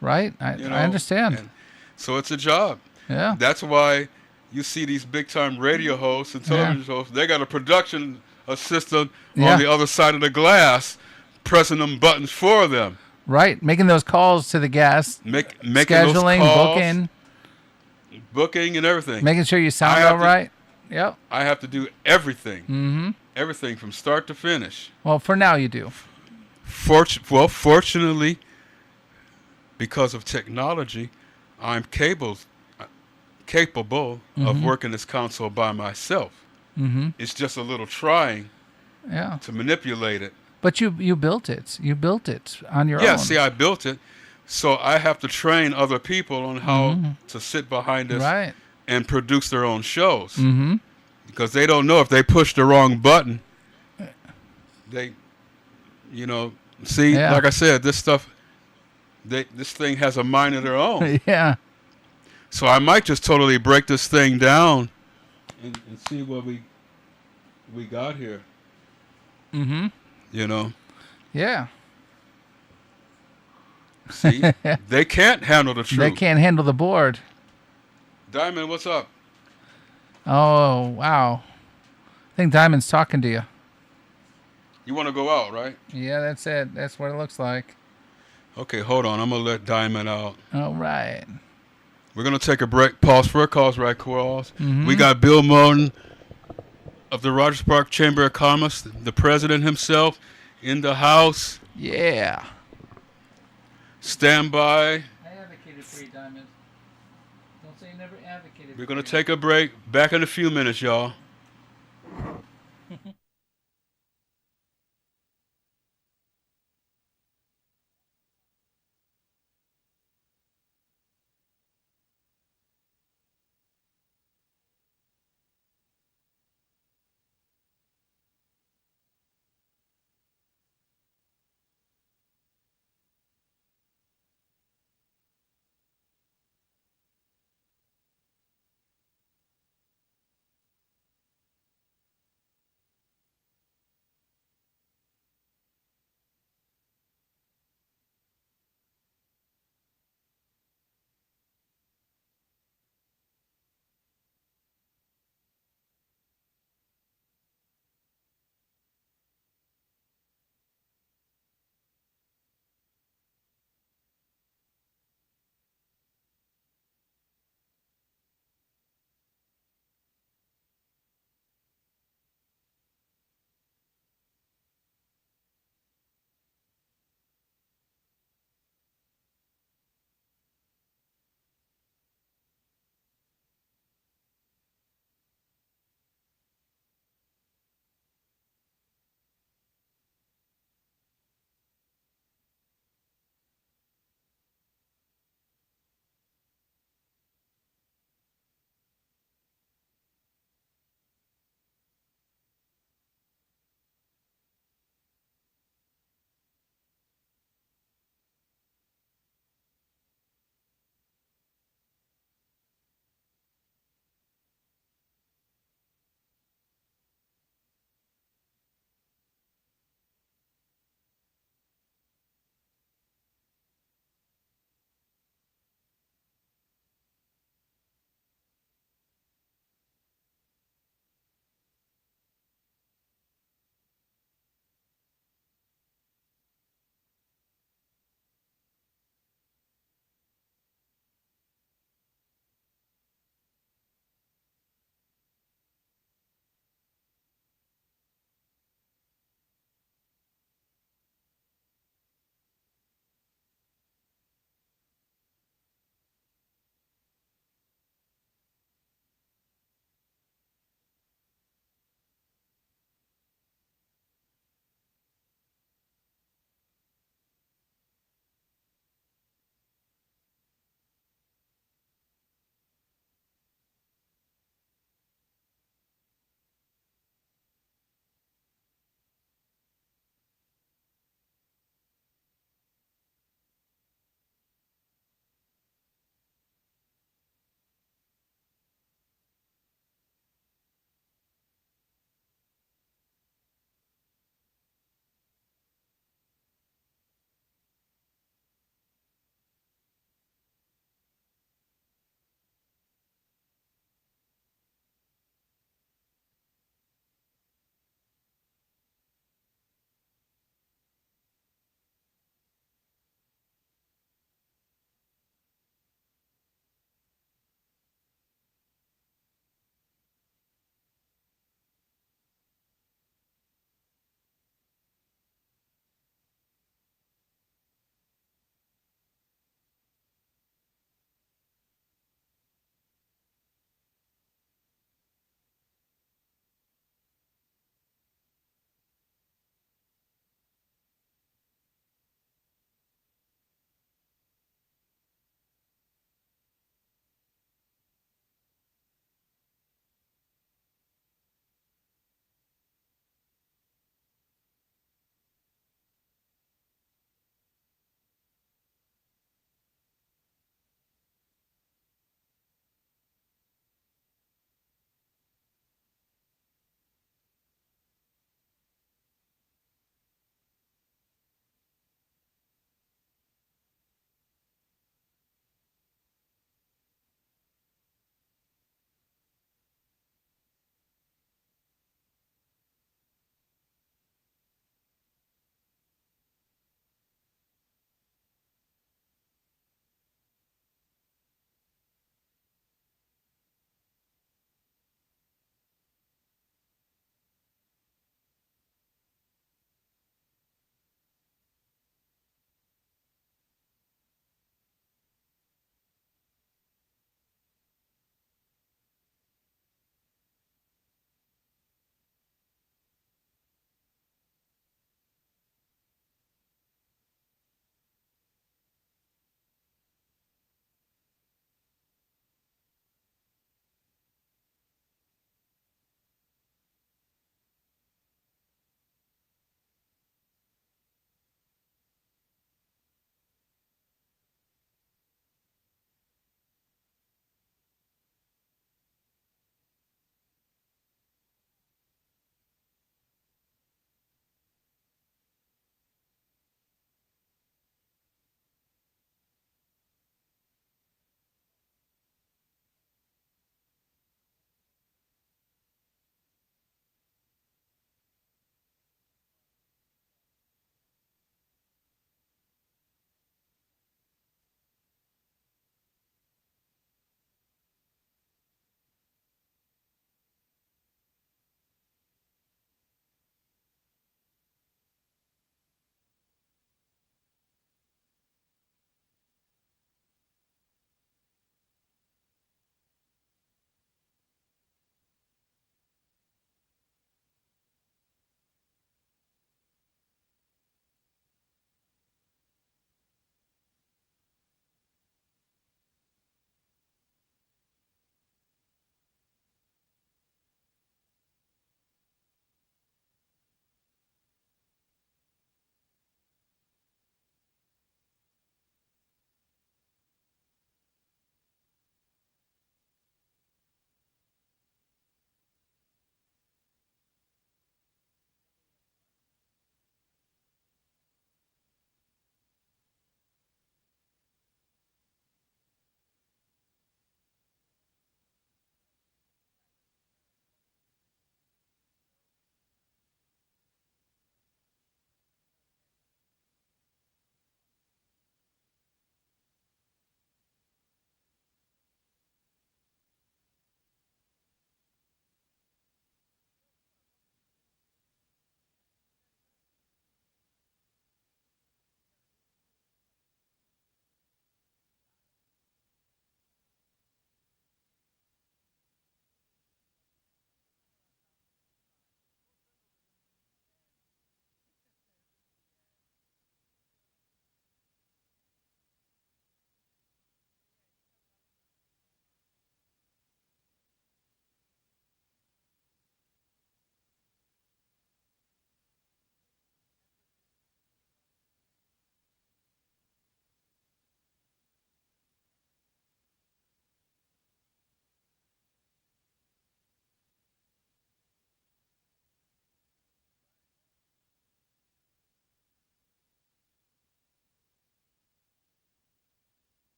Right? You know, I understand. and so it's a job. Yeah. That's why you see these big time radio hosts and television hosts, they got a production assistant Yeah. on the other side of the glass pressing them buttons for them. Right. Making those calls to the guests, Making scheduling, those calls, booking, and everything. making sure you sound I have all to- right. Yep. I have to do everything. Mm-hmm. Everything from start to finish. Well, for now you do. Fortunately, because of technology, I'm capable of working this console by myself. Mm-hmm. It's just a little trying Yeah. to manipulate it. But you built it. You built it on your Yeah, own. see, I built it, so I have to train other people on how to sit behind this Right. and produce their own shows. Mm-hmm. Because they don't know if they push the wrong button, They, you know, see, Yeah. like I said, this stuff, this thing has a mind of their own. Yeah. So I might just totally break this thing down and see what we got here. Mm-hmm. You know, Yeah. see, they can't handle the They truth. can't handle the board. Diamond, what's up? Oh, wow. I think Diamond's talking to you. You want to go out, right? Yeah, that's it. That's what it looks like. Okay, hold on. I'm gonna let Diamond out. All right. We're gonna take a break. Pause for a cause, right, calls. We Mm-hmm. got Bill Morton of the Rogers Park Chamber of Commerce, the president himself, in the house. Yeah. Stand by. I advocated for you, Diamond. Don't say you never advocated We're gonna take a break. Back in a few minutes, y'all.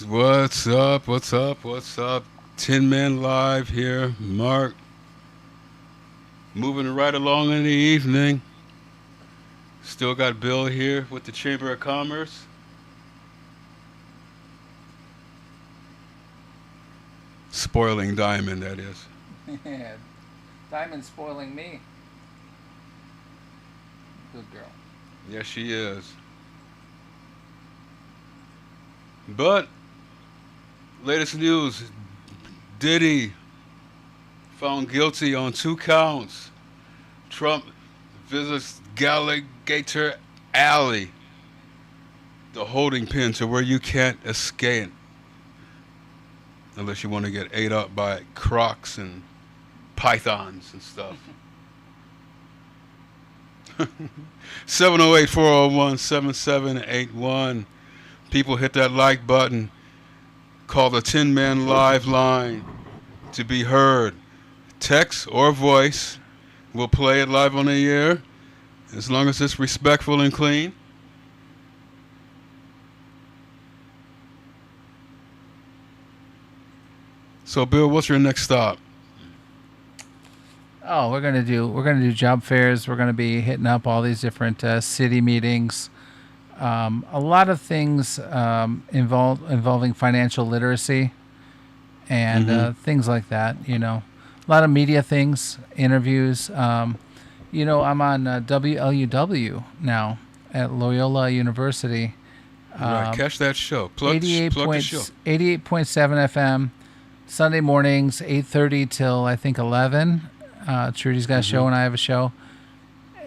What's up? What's up? What's up? Tin Man Live here. Mark. Moving right along in the evening. Still got Bill here with the Chamber of Commerce. Spoiling Diamond, that is. Diamond's spoiling me. Good girl. Yes, she is. But, latest news, Diddy found guilty on 2 counts. Trump visits Galligator Alley, the holding pen to where you can't escape unless you want to get ate up by crocs and pythons and stuff. 708-401-7781. People, hit that like button. Call the Tin Man Live line to be heard. Text or voice. We'll play it live on the air as long as it's respectful and clean. So, Bill, what's your next stop? Oh, we're gonna do job fairs. We're gonna be hitting up all these different city meetings. A lot of things involving financial literacy and things like that. You know, a lot of media things, interviews. You know, I'm on WLUW now at Loyola University. Right, catch that show. Plug the show. 88.7 FM, Sunday mornings, 8:30 till I think 11. Trudy's got a show and I have a show.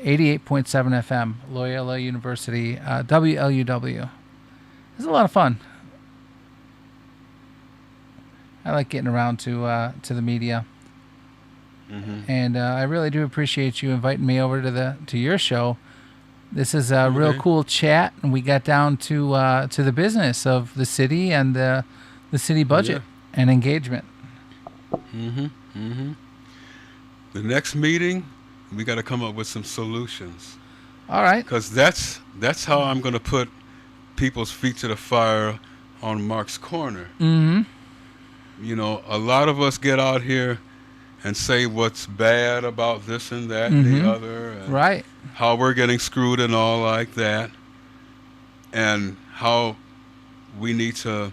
88.7 FM, Loyola University, WLUW. It's a lot of fun. I like getting around to the media. And I really do appreciate you inviting me over to your show. This is a real cool chat, and we got down to the business of the city and the city budget and engagement. The next meeting, we got to come up with some solutions. All right. Because that's how I'm going to put people's feet to the fire on Mark's Corner. You know, a lot of us get out here and say what's bad about this and that and the other. And right. how we're getting screwed and all like that. And how we need to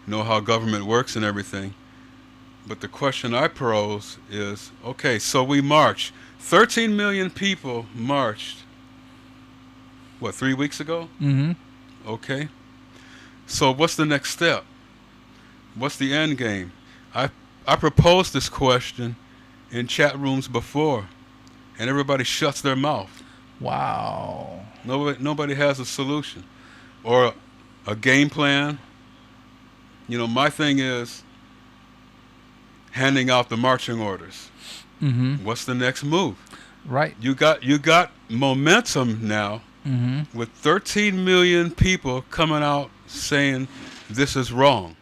know how government works and everything. But the question I pose is, okay, so we marched. 13 million people marched, 3 weeks ago? Okay. So what's the next step? What's the end game? I proposed this question in chat rooms before, and everybody shuts their mouth. Wow. Nobody has a solution or a game plan. You know, my thing is handing out the marching orders. What's the next move? Right. You got momentum now with 13 million people coming out saying this is wrong.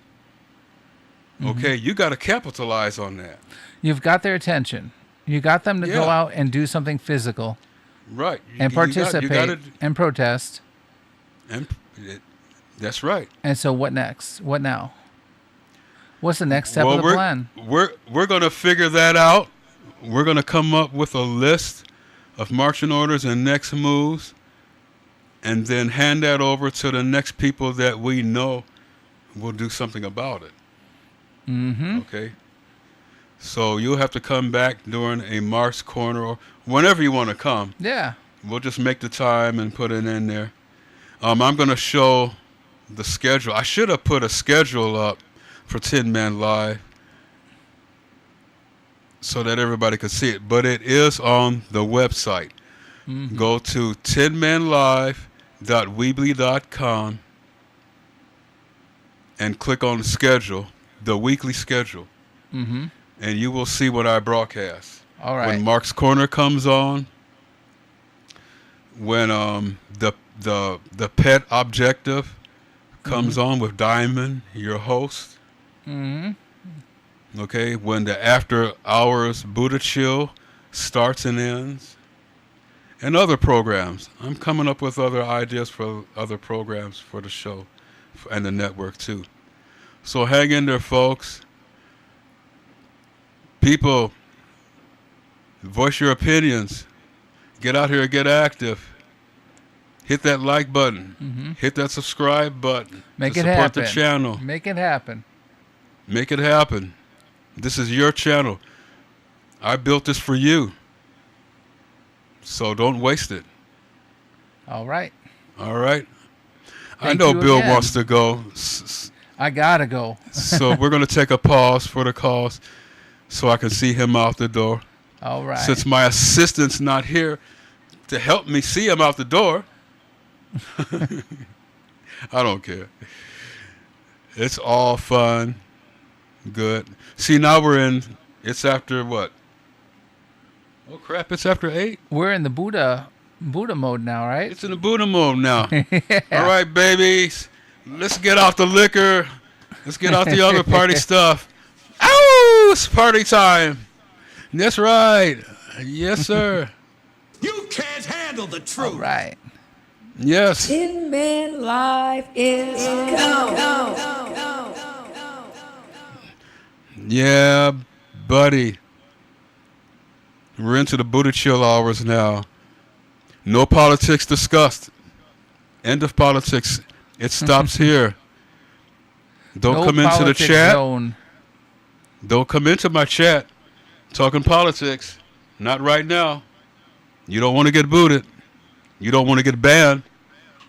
Okay, you got to capitalize on that. You've got their attention. You got them to go out and do something physical. Right. And participate and protest. And that's right. And so what next? What now? What's the next step of the plan? We're going to figure that out. We're going to come up with a list of marching orders and next moves, and then hand that over to the next people that we know will do something about it. Okay? So you'll have to come back during a Mark's Corner or whenever you want to come. Yeah. We'll just make the time and put it in there. I'm going to show the schedule. I should have put a schedule up for Tin Man Live so that everybody could see it. But it is on the website. Go to tinmanlive.weebly.com and click on the schedule, the weekly schedule. And you will see what I broadcast. All right. When Mark's Corner comes on, when the pet objective comes on with Diamond, your host. Okay, when the after hours Buddha Chill starts and ends, and other programs. I'm coming up with other ideas for other programs for the show. and the network too. So hang in there, folks. People, voice your opinions. Get out here, get active. Hit that like button. Hit that subscribe button. Make to it support happen. the channel. Make it happen. Make it happen. This is your channel. I built this for you. So don't waste it. All right. All right? I Thank know you Bill again. wants to go. I gotta go. So we're going to take a pause for the calls so I can see him out the door. All right. Since my assistant's not here to help me see him out the door, I don't care. It's all fun. Good. See, now it's after what? Oh, crap, it's after 8? We're in the Buddha mode now, right? It's in the Buddha mode now. Yeah. All right, babies. Let's get off the liquor. Let's get off the other party stuff. Ow! It's party time. That's right. Yes, sir. You can't handle the truth. All right. Yes. Tin Man Live is go. Yeah, buddy. We're into the Buddha chill hours now. No politics discussed. End of politics. It stops here. Don't No come into the politics chat. zone. Don't come into my chat talking politics. Not right now. You don't want to get booted. You don't want to get banned,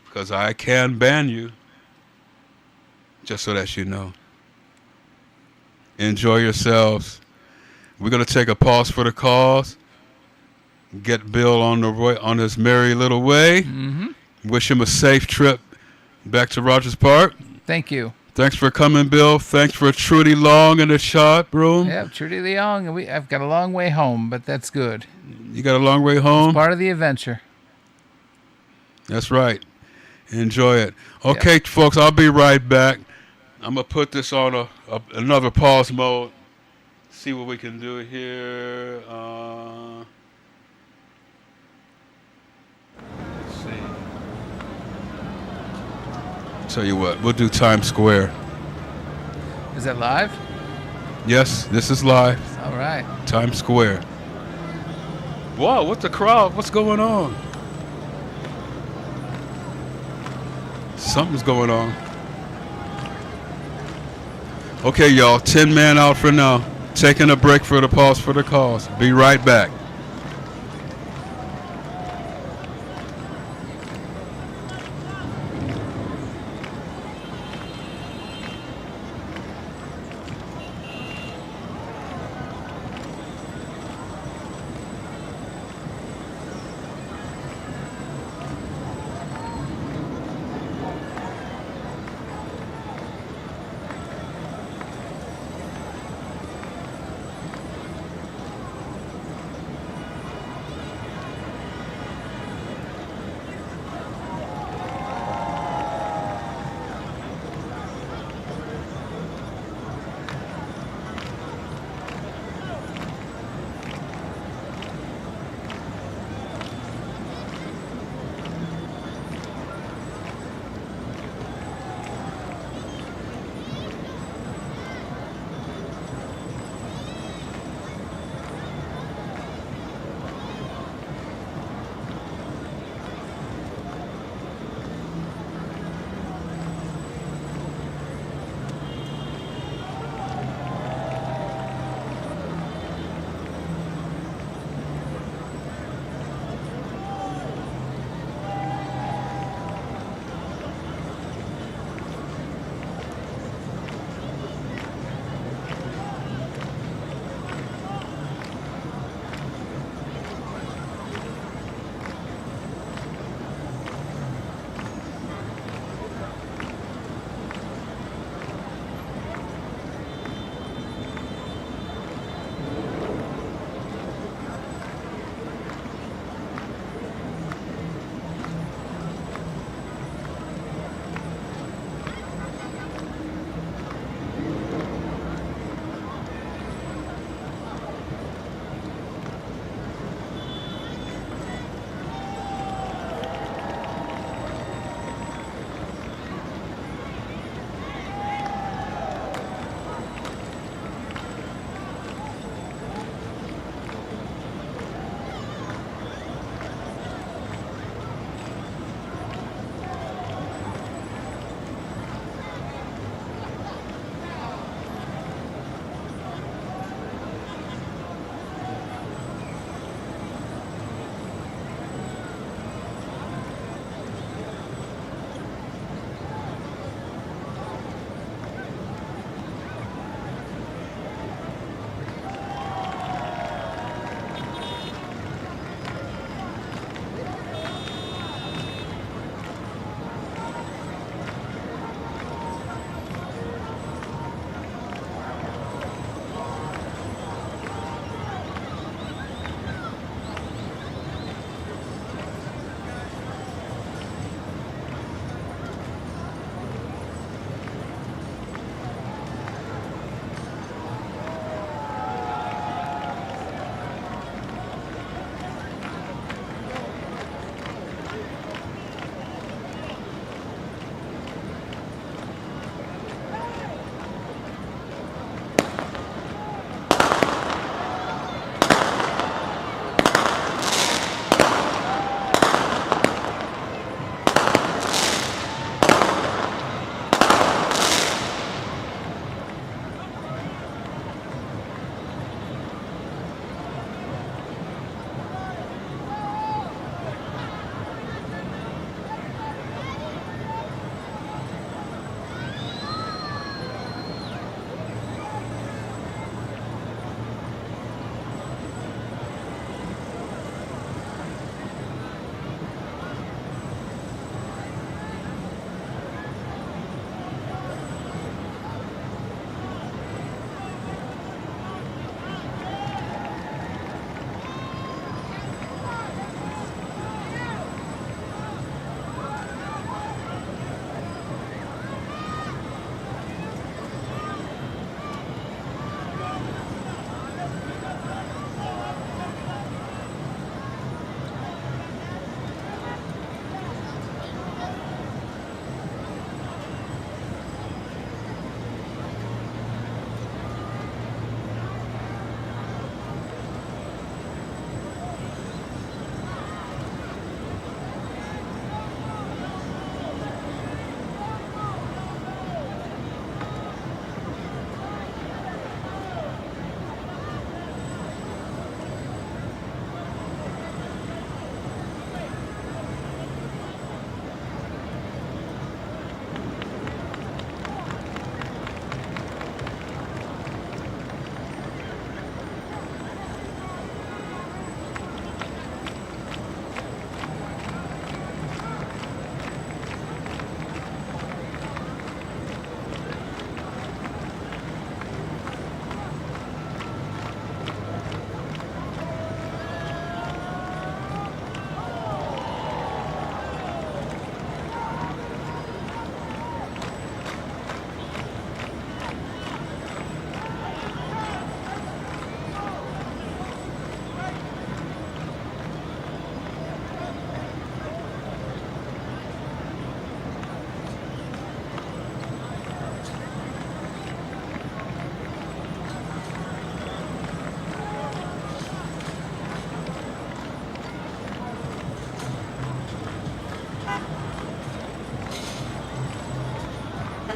because I can ban you. Just so that you know. Enjoy yourselves. We're going to take a pause for the calls. Get Bill on his merry little way. Wish him a safe trip back to Rogers Park. Thank you. Thanks for coming, Bill. Thanks for Trudy Long in the chat room. Yeah, Trudy Leong, and I've got a long way home, but that's good. You got a long way home? Part of the adventure. That's right. Enjoy it. Okay, folks, I'll be right back. I'm going to put this on another pause mode. See what we can do here. Let's see. Tell you what, we'll do Times Square. Is that live? Yes, this is live. All right. Times Square. Wow, what's the crowd? What's going on? Something's going on. Okay, y'all. 10 man out for now. Taking a break for the pause for the calls. Be right back.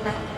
Live.